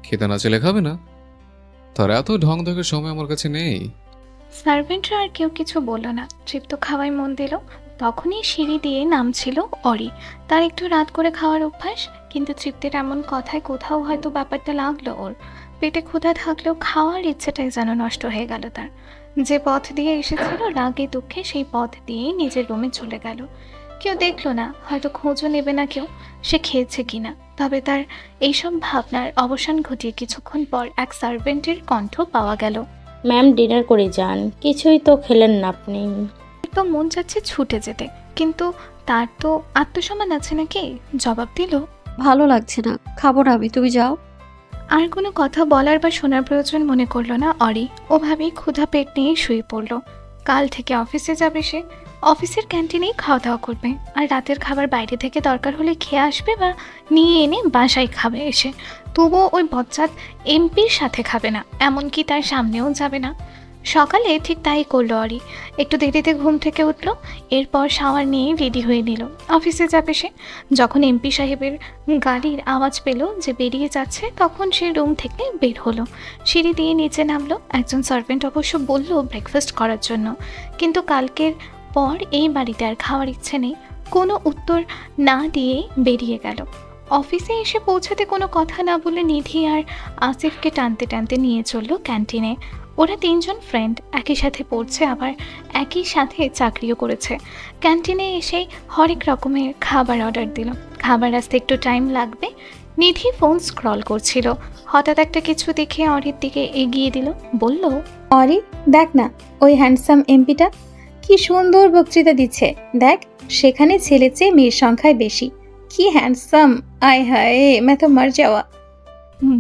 Speaker 3: খেতে না চাইলে খাবে না? তার এত ঢং ঢঙের সময় আমার কাছে নেই।
Speaker 2: সার্ভেন্টরা আর কেউ কিছু বলল না। তৃপ্ত খাওয়ায় মন দিল। তখনই সিঁড়ি দিয়ে নামছিল অরি। তার একটু রাত করে খাওয়ার অভ্যাস, কিন্তু তৃপ্তির এমন কথায় কোথাও হয়তো ব্যাপারটা লাগলো ওর। পেটে ক্ষুধা থাকলেও খাওয়ার ইচ্ছেটাই যেন নষ্ট হয়ে গেল তার। যে পথ দিয়ে এসেছিল রাগে দুঃখে, সেই পথ দিয়েই নিজের রুমে চলে গেল। কেউ দেখলো না, হয়তো খোঁজও নেবে না কেউ সে খেয়েছে কিনা। তবে তার এইসব ভাবনার অবসান ঘটিয়ে কিছুক্ষণ পর এক সার্ভেন্টের কণ্ঠ পাওয়া গেল,
Speaker 11: ম্যাম ডিনার করে যান, কিছুই তো খেলেন না আপনি।
Speaker 2: তো মন চাচ্ছে ছুটে যেতে, কিন্তু তার তো আত্মসম্মান আছে নাকি। জবাব দিল,
Speaker 4: ভালো লাগছে না, খাবো না আমি, তুমি যাও।
Speaker 2: আর কোনো কথা বলার বা শোনার প্রয়োজন মনে করলো না অরি। ওভাবেই ক্ষুধা পেট নিয়ে শুয়ে পড়ল। কাল থেকে অফিসে যাবে সে। অফিসের ক্যান্টিনেই খাওয়া দাওয়া করবে, আর রাতের খাবার বাইরে থেকে দরকার হলে খেয়ে আসবে বা নিয়ে এনে বাসায় খাবে এসে। তবুও ওই বজ্জাত এমপির সাথে খাবে না, এমনকি তার সামনেও যাবে না। সকালে ঠিক তাই করলো অরি। একটু দেরিতে ঘুম থেকে উঠল, এরপর শাওয়ার নিয়ে রেডি হয়ে নিল। অফিসে যাবে সে। যখন এমপি সাহেবের গাড়ির আওয়াজ পেল যে বেরিয়ে যাচ্ছে, তখন সে রুম থেকে বের হলো। সিঁড়ি দিয়ে নিচে নামলো। একজন সার্ভেন্ট অবশ্য বলল ব্রেকফাস্ট করার জন্য, কিন্তু কালকের পর এই বাড়িতে আর খাওয়ার ইচ্ছে নেই। কোনো উত্তর না দিয়ে বেরিয়ে গেল। অফিসে এসে পৌঁছাতে কোনো কথা না বলে নিধি আর আসিফকে টানতে টানতে নিয়ে চলল ক্যান্টিনে। ওরা 3 জন ফ্রেন্ড, একই সাথে পড়ছে, আবার একই সাথে চাকরিও করেছে। ক্যান্টিনে এসে হরেক রকমের খাবার অর্ডার দিল। খাবার আসতে একটু টাইম লাগবে। নিধি ফোন স্ক্রল করছিল, হঠাৎ একটা কিছু দেখে অরির দিকে এগিয়ে দিল, বলল,
Speaker 12: অরি দেখ না, ওই হ্যান্ডসাম এমপিটা কি সুন্দর বক্তৃতা দিচ্ছে। দেখ, সেখানে ছেলে চেয়ে মেয়ের সংখ্যায় বেশি। কি হ্যান্ডসাম, আয় হায়, मैं तो मर जावा।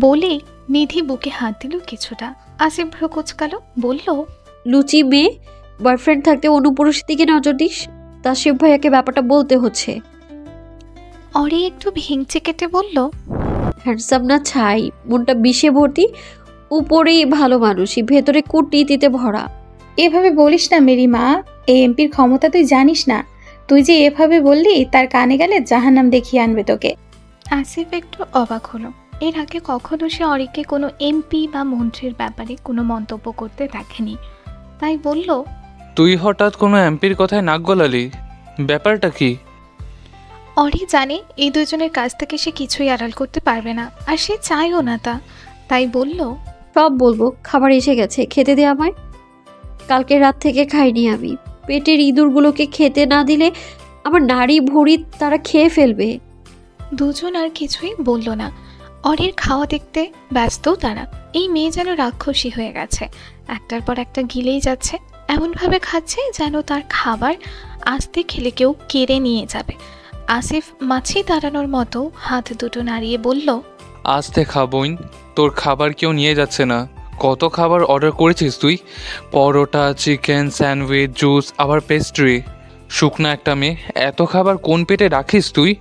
Speaker 2: বলে নিধি বুকে হাত দিল কিছুটা। আসিফ ভ্রু কুচকালো, বলল,
Speaker 4: লুচি মেয়ে, বয়ফ্রেন্ড থাকতে অনুপুরুষের দিকে নজর দিস। তাসিফ ভাইয়াকে ব্যাপারটা বলতে হচ্ছে।
Speaker 2: অরি একটু ভেঙচি কেটে বলল,
Speaker 4: হ্যান্ডসাম না ছাই, মনটা বিষে ভর্তি, উপরেই ভালো মানুষই, ভেতরে কূটনীতিতে ভরা।
Speaker 12: এভাবে বলিস না মেরি মা, এই এমপির ক্ষমতা তুই জানিস না। তুই যে এভাবে বললি, তার কানে গেলে জাহান্নাম দেখিয়ে আনবে তোকে।
Speaker 2: আসিফ একটু অবাক হলো। এর আগে কখনো সে অরিকে কোনো এমপি বা মন্ত্রীর ব্যাপারে কোনো মন্তব্য করতে দেখেনি। তাই বলল,
Speaker 13: তুই হঠাৎ কোনো এমপির কথায় নাক গলালি, ব্যাপারটা কি?
Speaker 2: অরি জানে এই দুজনের কাছ থেকে সে কিছুই আড়াল করতে পারবে না, আর সে চায়ও না তা। তাই বলল,
Speaker 4: সব বলবো, খাবার এসে গেছে, খেতে দে আমায়। কালকে রাত থেকে খাইনি আমি। পেটের ইঁদুরগুলোকে খেতে না দিলে আমার নাড়ি ভুঁড়ি তারা খেয়ে ফেলবে।
Speaker 2: দুজন আর কিছুই বলল না। অরির খাওয়া দেখতে ব্যস্ত তারা। এই মেয়ে যেন রাক্ষসী হয়ে গেছে, একটার পর একটা গিলেই যাচ্ছে, এমনভাবে খাচ্ছে যেন তার খাবার আস্তে খেলে কেউ কেড়ে নিয়ে যাবে। আসিফ মাছি তাড়ানোর মতো হাত দুটো নাড়িয়ে বলল,
Speaker 13: আস্তে খাবইন, তোর খাবার কেউ নিয়ে যাচ্ছে না। কত খাবার অর্ডার করেছিস তুই? পরোটা, চিকেন, স্যান্ডউইচ, জুস, আবার পেস্ট্রি। শুকনা একটা মেয়ে, এত খাবার কোন পেটে রাখিস তুই?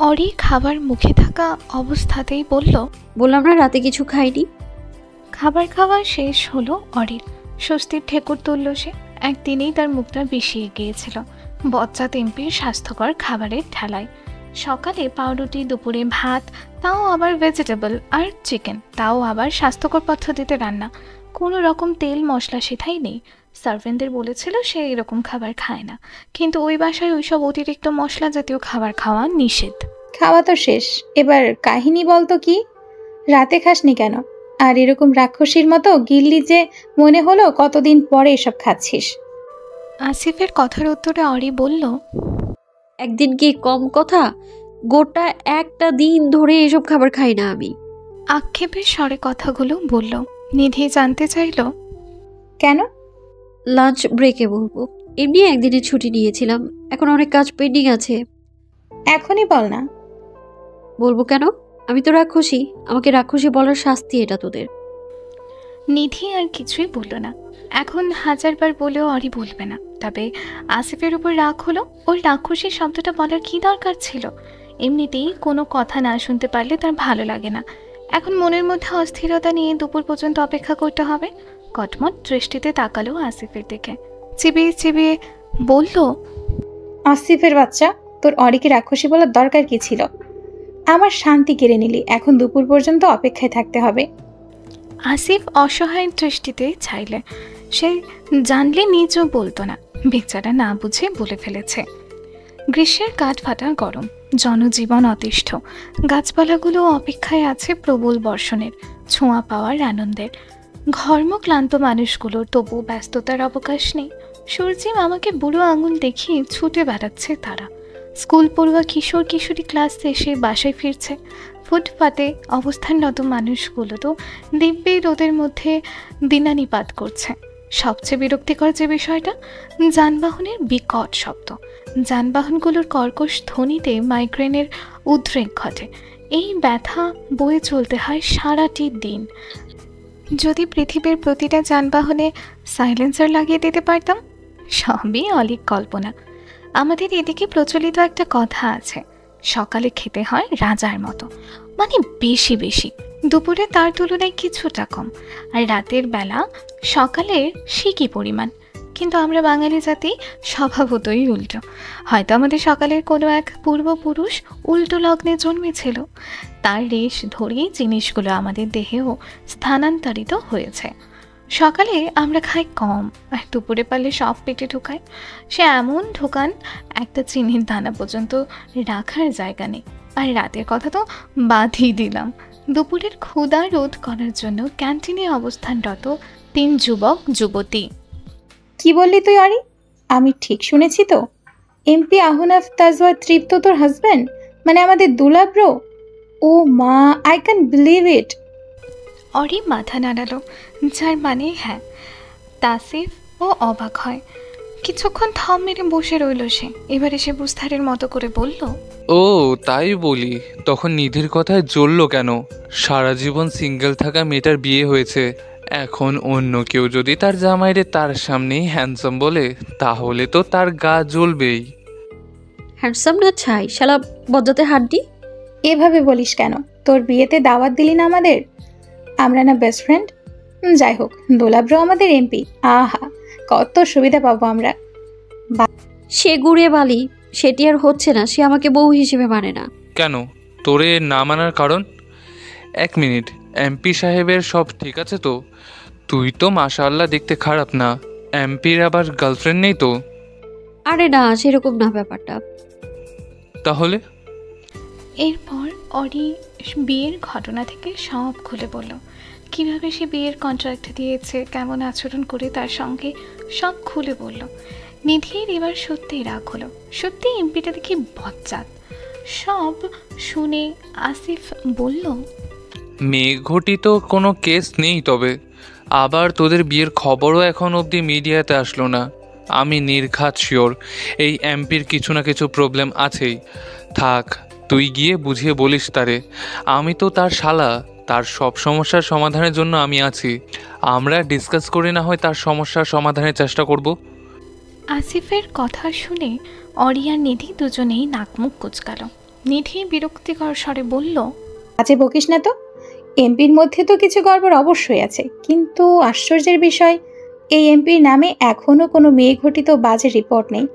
Speaker 2: অরি খাবার মুখে থাকা অবস্থাতেই বলল,
Speaker 4: বললাম না রাতে কিছু খাইনি।
Speaker 2: খাবার খাওয়া শেষ হলো অরির। স্বস্তির ঠেকুর তুলল সে। একদিনেই তার মুখটা বিষিয়ে গিয়েছিল বজ্জাত এমপির স্বাস্থ্যকর খাবারের ঠেলায়। সকালে পাউরুটি, দুপুরে ভাত, তাও আবার ভেজিটেবল, আর চিকেন, তাও আবার স্বাস্থ্যকর পদ্ধতিতে রান্না। কোনো রকম তেল মশলা সেটাই নেই। সার্ভেন্টদের বলেছিল সে এরকম খাবার খায় না, কিন্তু ওই বাসায় ওইসব অতিরিক্ত মশলা জাতীয় খাবার খাওয়া নিষেধ।
Speaker 12: খাওয়া তো শেষ, এবার কাহিনী বলতো কি? রাতে খাসনি কেন? আর এরকম রাক্ষসীর মতো গিল্লি যে মনে হলো কতদিন পরে এসব খাচ্ছিস।
Speaker 2: আসিফের কথার উত্তরে অরি বলল,
Speaker 4: একদিন কি কম কথা, গোটা একটা দিন ধরে এসব খাবার খাই না আমি।
Speaker 2: আক্ষেপের স্বরে কথাগুলো বলল। নিধি জানতে চাইল,
Speaker 12: কেন?
Speaker 4: লাঞ্চ ব্রেকে বলবো, এমনি একদিনের ছুটি নিয়েছিলাম, এখন অনেক কাজ পেন্ডিং আছে।
Speaker 12: এখনই বল না।
Speaker 4: বলবো কেন? আমি তো রাক্ষসী, আমাকে রাক্ষসী বলার শাস্তি এটা তোদের।
Speaker 2: নিধি আর কিছুই বলল না। এখন হাজারবার বলেও অরি বলবে না। তবে আসিফের উপর রাগ হলো। ওর রাক্ষসী শব্দটা বলার কি দরকার ছিল? এমনিতেই কোনো কথা না শুনতে পারলে তার ভালো লাগে না। এখন মনের মধ্যে অস্থিরতা নিয়ে দুপুর পর্যন্ত অপেক্ষা করতে হবে। কটমট দৃষ্টিতে তাকালো আসিফের দিকে, চিবিয়ে চিবিয়ে বলল,
Speaker 12: আসিফের বাচ্চা, তোর অরিকে রাক্ষসী বলার দরকার কি ছিল? আমার শান্তি কেড়ে নিলি, এখন দুপুর পর্যন্ত অপেক্ষায় থাকতে হবে।
Speaker 2: আসিফ অসহায় দৃষ্টিতে চাইলে। সে জানলে নিজেও বলতো না, বেচারা না বুঝে বলে ফেলেছে। গ্রীষ্মের কাঠ ফাটা গরম, জনজীবন অতিষ্ঠ। গাছপালাগুলো অপেক্ষায় আছে প্রবল বর্ষণের ছোঁয়া পাওয়ার আনন্দের। ঘর্মক্লান্ত মানুষগুলোর তবু ব্যস্ততার অবকাশ নেই। সূর্যি মামাকে বুড়ো আঙুল দেখিয়ে ছুটে বেড়াচ্ছে তারা। স্কুল পড়ুয়া কিশোর কিশোরী ক্লাস শেষে বাসায় ফিরছে। ফুটপাতে অবস্থানরত মানুষগুলো তো দিব্যি রোদের মধ্যে দিনানিপাত করছে। সবচেয়ে বিরক্তিকর যে বিষয়টা, যানবাহনের বিকট শব্দ। যানবাহনগুলোর কর্কশ ধ্বনিতে মাইগ্রেনের উদ্রেক ঘটে। এই ব্যথা বয়ে চলতে হয় সারাটি দিন। যদি পৃথিবীর প্রতিটা যানবাহনে সাইলেন্সার লাগিয়ে দিতে পারতাম। সবই অলীক কল্পনা। আমাদের এদিকে প্রচলিত একটা কথা আছে, সকালে খেতে হয় রাজার মতো, মানে বেশি বেশি, দুপুরে তার তুলনায় কিছুটা কম, আর রাতের বেলা সকালের সিকি পরিমাণ। কিন্তু আমরা বাঙালি জাতি স্বভাবতই উল্টো। হয়তো আমাদের সকালের কোনো এক পূর্বপুরুষ উল্টো লগ্নে জন্মেছিল, তার রেশ ধরেই জিনিসগুলো আমাদের দেহেও স্থানান্তরিত হয়েছে। সকালে আমরা খাই কম, আর দুপুরে পারলে সব পেটে ঢুকাই। সে এমন ঢোকান একটা চিনির দানা পর্যন্ত রাখার জায়গা নেই। আর রাতের কথা তো বাদই দিলাম। দুপুরের ক্ষুধা রোধ করার জন্য ক্যান্টিনে অবস্থানরত 3 যুবক যুবতী।
Speaker 12: কি বললি তুই অরি? আমি ঠিক শুনেছি তো? এমপি আহনাফ তাজওয়ার তৃপ্ত তোর হাজব্যান্ড, মানে আমাদের দুলা ব্রো? ও মা, I can believe it.
Speaker 2: Ori মাথা নাড়ালো, যার মানে হ্যাঁ। তাসিফ ও অবাক হয়। কিছুক্ষণ থম মেরে বসে রইল সে। এবারে সে বুঝতারের মতো করে বলল,
Speaker 13: ও তাই বলি, তখন নিধির কথায় জ্বললো কেন? সারা জীবন সিঙ্গেল থাকা মেয়েটার বিয়ে হয়েছে, এখন অন্য কেউ যদি তার জামাইরে তার সামনেই হ্যান্ডসাম বলে, তাহলে তো তার গা জ্বলবেই।
Speaker 4: হ্যান্ডসাম না ছাই, শালা বজ্জাতে হাড্ডি।
Speaker 12: এভাবে বলিস কেন? তোর বিয়েতে দাওয়াত দিলি না আমাদের? আমরা না বেস্ট ফ্রেন্ড? যাই হোক, দোলাব্রো আমাদের এমপি, আহা কত সুবিধা পাবো আমরা।
Speaker 4: সে গুড়ে বালি, সেটি আর হচ্ছে না। সে আমাকে বউ হিসেবে মানে না।
Speaker 13: কেন তোরে না মানার কারণ? 1 মিনিট, এমপি সাহেবের সব ঠিক আছে তো? তুই তো মাশাআল্লাহ দেখতে খারাপ না। এমপির আবার গার্লফ্রেন্ড নেই তো?
Speaker 4: আরে না, সেরকম না ব্যাপারটা।
Speaker 13: তাহলে?
Speaker 2: এরপর অরি বিয়ের ঘটনা থেকে সব খুলে বলল। কিভাবে সে বিয়ের কন্ট্রাক্ট দিয়েছে, কেমন আচরণ করে তার সঙ্গে, সব খুলে বলল। নিধির এবার সত্যিই রাগ হলো। সত্যি এমপিটা দেখি বজ্জাত। সব শুনে আসিফ বলল,
Speaker 13: মেঘঘটিত কোনো কেস নেই, তবে আবার তোদের বিয়ের খবরও এখন অবধি মিডিয়াতে আসলো না। আমি নির্ঘাত শিওর এই এমপির কিছু না কিছু প্রবলেম আছেই। থাক, তুই গিয়ে বুঝিয়ে বলিস তারে। আমি তো তার শালা, তার সব সমস্যার সমাধানের জন্য আমি আছি। আমরা ডিসকাস করে না হয় তার সমস্যার সমাধানের চেষ্টা করব।
Speaker 2: আসিফের কথা শুনে অরি আর নিধি দুজনেই নাকমুখ কুচকাল। নিধি বিরক্তিকর স্বরে বলল,
Speaker 12: আজে বকিস না তো। এমপির মধ্যে তো কিছু গড়বড় অবশ্যই আছে, কিন্তু আশ্চর্যের বিষয়, এই এমপির নামে এখনও কোনো মেয়ে ঘটিত বাজে রিপোর্ট নেই।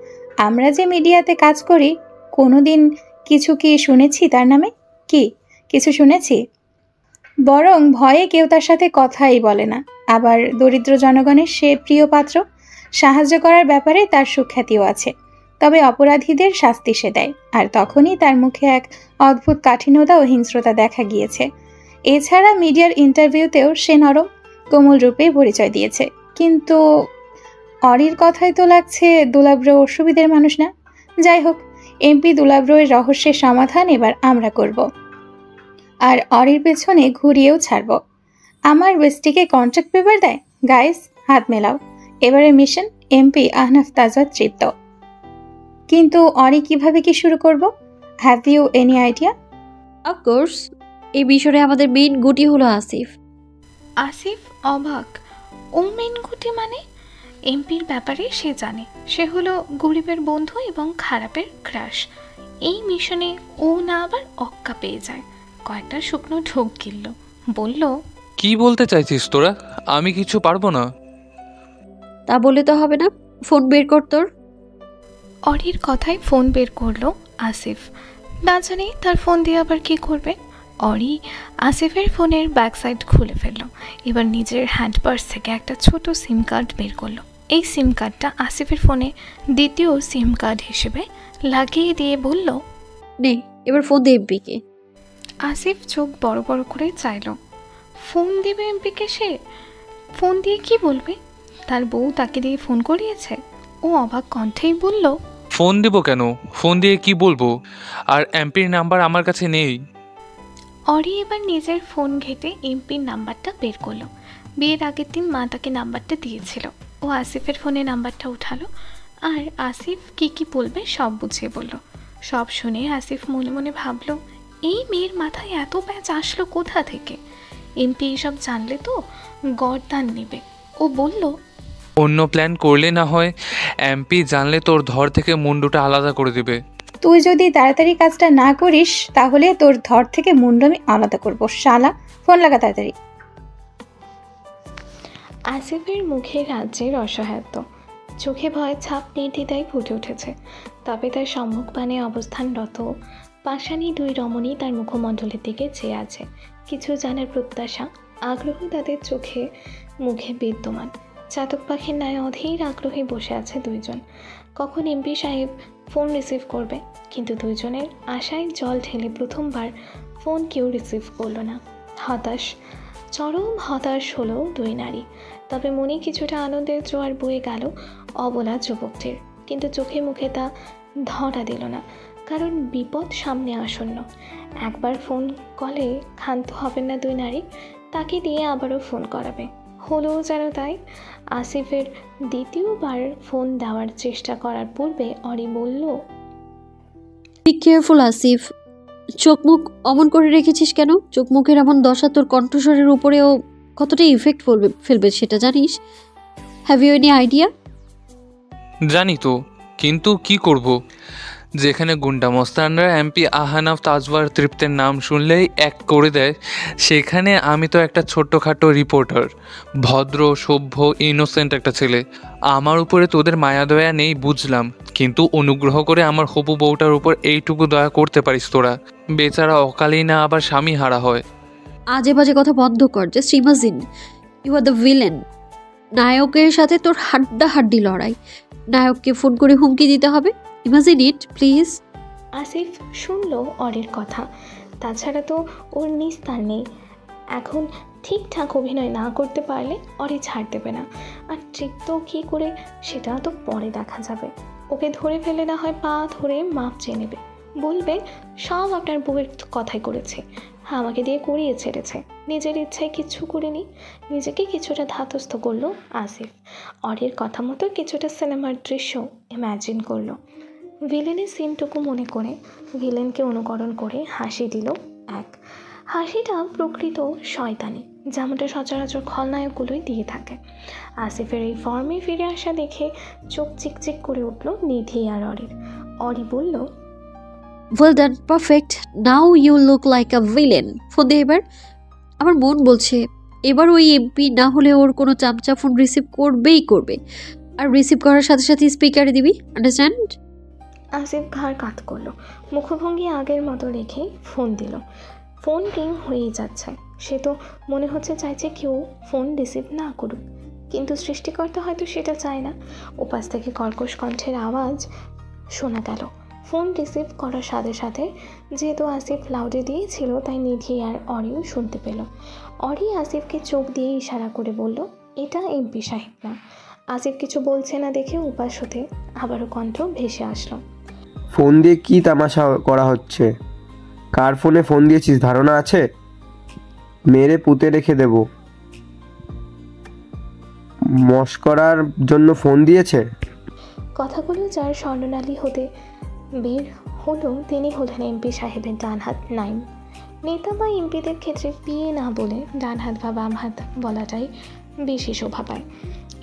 Speaker 12: আমরা যে মিডিয়াতে কাজ করি, কোনো দিন কিছু কি শুনেছি তার নামে? কি কিছু শুনেছি? বরং ভয়ে কেউ তার সাথে কথাই বলে না। আবার দরিদ্র জনগণের সে প্রিয় পাত্র, সাহায্য করার ব্যাপারে তার সুখ্যাতিও আছে। তবে অপরাধীদের শাস্তি সে দেয়, আর তখনই তার মুখে এক অদ্ভুত কাঠিন্যতা ও হিংস্রতা দেখা গিয়েছে। এছাড়া মিডিয়ার ইন্টারভিউতেও সে নরম কোমল রূপে পরিচয় দিয়েছে। কিন্তু অরির কথাই তো লাগছে দুলাব্র অসুবিধের মানুষ না। যাই হোক, এমপি দুলাব্রয়ের রহস্যের সমাধান এবার আমরা করব, আর অরির পেছনে ঘুরিয়েও ছাড়ব। আমার বেস্টিকে কন্ট্রাক্ট পেপার দেয়। গাইস, হাত মেলাও। এবারের মিশন এমপি আহনাফ তাজওয়াদ তৃপ্ত, কিন্তু অরি কিভাবে কি শুরু করব? Have you any idea?
Speaker 4: Of course, এই বিষয়ে আমাদের মেইন গুটি হলো আসিফ।
Speaker 2: আসিফ অবাক। ও মেন গুটি মানে? এমপির ব্যাপারে সে জানে, সে হলো গরিবের বন্ধু এবং খারাপের ক্রাশ। এই মিশনে ও না আবার অক্কা পেয়ে যায়। কয়েকটা শুকনো ঢোক গিলল, বলল,
Speaker 13: কি বলতে চাইছিস তোরা? আমি কিছু পারবো না।
Speaker 4: তা বলে তো হবে না, ফোন বের কর তোর।
Speaker 2: অরির কথায় ফোন বের করলো আসিফ। না জানি তার ফোন দিয়ে আবার কি করবে। অরি আসিফের ফোনের ব্যাক সাইড খুলে ফেলল। এবার নিজের হ্যান্ড পার্স থেকে একটা ছোট সিম কার্ড বের করলো। এই সিম কার্ডটা আসিফের ফোনে দ্বিতীয় সিম কার্ড হিসেবে লাগিয়ে দিয়ে বলল,
Speaker 4: নে এবার ফোন দে এমপিকে।
Speaker 2: আসিফ চোখ বড় বড় করে চাইল। ফোন দেবে এমপিকে সে? ফোন দিয়ে কি বলবে? তার বউ তাকে দিয়ে ফোন করিয়েছে? ও অবাক কণ্ঠেই বলল,
Speaker 13: ফোন দেবো কেন? ফোন দিয়ে কি বলবো? আর এমপির নাম্বার আমার কাছে নেই।
Speaker 2: অরি এবার নিজের ফোন ঘেটে এমপির নাম্বারটা বের করলো। বিয়ের আগের দিন মা তাকে নাম্বারটা দিয়েছিল। ও আসিফের ফোনে নাম্বারটা উঠালো, আর আসিফ কি কি বলবে সব বুঝিয়ে বলল। সব শুনে আসিফ মনে মনে ভাবল, এই মেয়ের মাথায় এত প্যাঁচ আসলো কোথা থেকে? এমপি এসব জানলে তো গর্দান নেবে। ও বলল,
Speaker 13: অন্য প্ল্যান করলে না হয়, এমপি জানলে তোর ধর থেকে মুন্ডুটা আলাদা করে দেবে।
Speaker 12: তুই যদি তাড়াতাড়ি কাজটা না করিস তাহলে তোর ধর থেকে মুন্ড আমি আলাদা করবো। শালা, ফোন লাগা তাড়াতাড়ি।
Speaker 2: আসিফের মুখে রাজ্যের অসহায়ত্ব, চোখে ভয় ছাপ নির্দ্বিধায় ফুটে উঠেছে। তবে তার সম্মুখপানে অবস্থানরত পাষাণী দুই রমণী তার মুখমণ্ডলের দিকে চেয়ে আছে। কিছু জানার প্রত্যাশা, আগ্রহ তাদের চোখে মুখে বিদ্যমান। চাতক পাখির ন্যায় অধীর আগ্রহে বসে আছে দুইজন। কখন এমপি সাহেব ফোন রিসিভ করবে? কিন্তু দুইজনের আশায় জল ঢেলে প্রথমবার ফোন কেউ রিসিভ করলো না। হতাশ, চরম হতাশ হলো দুই নারী। তবে মনে কিছুটা আনন্দের জোয়ার বয়ে গেল অবলা যুবকটির, কিন্তু চোখে মুখে তা ধরা দিল না, কারণ বিপদ সামনে আসন্ন। একবার ফোন কলে ক্ষান্ত হবেন না দুই নারী, তাকে দিয়ে আবারও ফোন করাবে। হলো যেন তাই। আসিফের দ্বিতীয়বার ফোন দেওয়ার চেষ্টা করার পূর্বে অরি বলল,
Speaker 4: বি কেয়ারফুল আসিফ। চোখ মুখ অমন করে রেখেছিস কেন? চোখ মুখের এমন দশা তোর কণ্ঠস্বরের উপরেও কতটা ইফেক্ট ফেলবে সেটা জানিস? Have you any idea?
Speaker 13: জানি তো, কিন্তু কি করব? যেখানে গুন্ডা মস্তানরা এমপি আহনাফ তাজওয়ার তৃপ্তের নাম শুনলেই এক করে দেয়, সেখানে আমি তো একটা ছোট্টখাটো রিপোর্টার, ভদ্র সভ্য ইনোসেন্ট একটা ছেলে। আমার উপরে তোদের মায়া দয়া নেই বুঝলাম, কিন্তু অনুগ্রহ করে আমার হবু বউটার উপর এইটুকু দয়া করতে পারিস তোরা। বেচারা অকালেই না আবার স্বামী হারা হয়।
Speaker 4: আজে বাজে কথা বন্ধ কর। Just imagine you are the villain. নায়কের সাথে তোর হাড্ডাহাড্ডি লড়াই, নায়ককে ফোন করে হুমকি দিতে হবে। Imagine it please.
Speaker 2: আসিফ শুনল অরির কথা। তাছাড়া তো ওর নিস্তার নেই। এখন ঠিকঠাক অভিনয় না করতে পারলে অরি ছাড় দেবে না। আর তৃপ্ত কী করে সেটা তো পরে দেখা যাবে। ওকে ধরে ফেলে না হয় পা ধরে মাপ চেয়ে নেবে, বলবে সব আপনার বউয়ের কথাই করেছে, হ্যাঁ আমাকে দিয়ে করিয়ে ছেড়েছে, নিজের ইচ্ছায় কিচ্ছু করিনি। নিজেকে কিছুটা ধাতস্থ করলো আসিফ। অরির কথা মতো কিছুটা সিনেমার দৃশ্য ইম্যাজিন করলো। ভিলেনের সিনটুকু মনে করে ভিলেনকে অনুকরণ করে হাসি দিল এক। হাসিটা প্রকৃত শয়তানি, যেমনটা সচরাচর খলনায়কগুলোই দিয়ে থাকে। আসিফের এই ফর্মে ফিরে আসা দেখে চোখ চিকচিক করে উঠল নিধি আর অরির। অরি বলল,
Speaker 4: well done, perfect, now you look like a villain. Phone দে এবার। আমার মন বলছে এবার ওই এমপি না হলে ওর কোনো চামচা ফোন রিসিভ করবেই করবে, আর রিসিভ করার সাথে সাথে স্পিকারে দিবি, আন্ডারস্ট্যান্ড?
Speaker 2: আসিফ ঘাড় কাত করলো, মুখভঙ্গি আগের মতো রেখে ফোন দিল। ফোন রিং হয়েই যাচ্ছে। সে তো মনে হচ্ছে চাইছে কেউ ফোন রিসিভ না করুক, কিন্তু সৃষ্টিকর্তা হয়তো সেটা চায় না। ওপাশ থেকে কর্কশ কণ্ঠের আওয়াজ শোনা গেল, ফোন রিসিভ করার সাথে সাথে যেহেতু আসিফ লাউডে দিয়েছিল তাই নিধি আর অরিও শুনতে পেল। অরি আসিফকে চোখ দিয়ে ইশারা করে বলল, এটা এমপি সাহেব না। আসিফ কিছু বলছে না দেখে উপাস হতে আবারও কণ্ঠ ভেসে আসলো,
Speaker 10: ফোন দিয়ে কি তামাশা করা হচ্ছে? কার ফোনে ফোন দিয়েছিস ধারণা আছে? মেরে পুঁতে রেখে দেব। মস্করার জন্য ফোন দিয়েছে?
Speaker 2: কথাগুলো যার স্বর্ণনালী হতে বের হলো তিনি হলেন এমপি সাহেবের ডান হাত নাইম। নেতা বা এমপিদের ক্ষেত্রে পিএ না বলে ডান হাত বা বাম হাত বলাটাই বেশি শোভা পায়।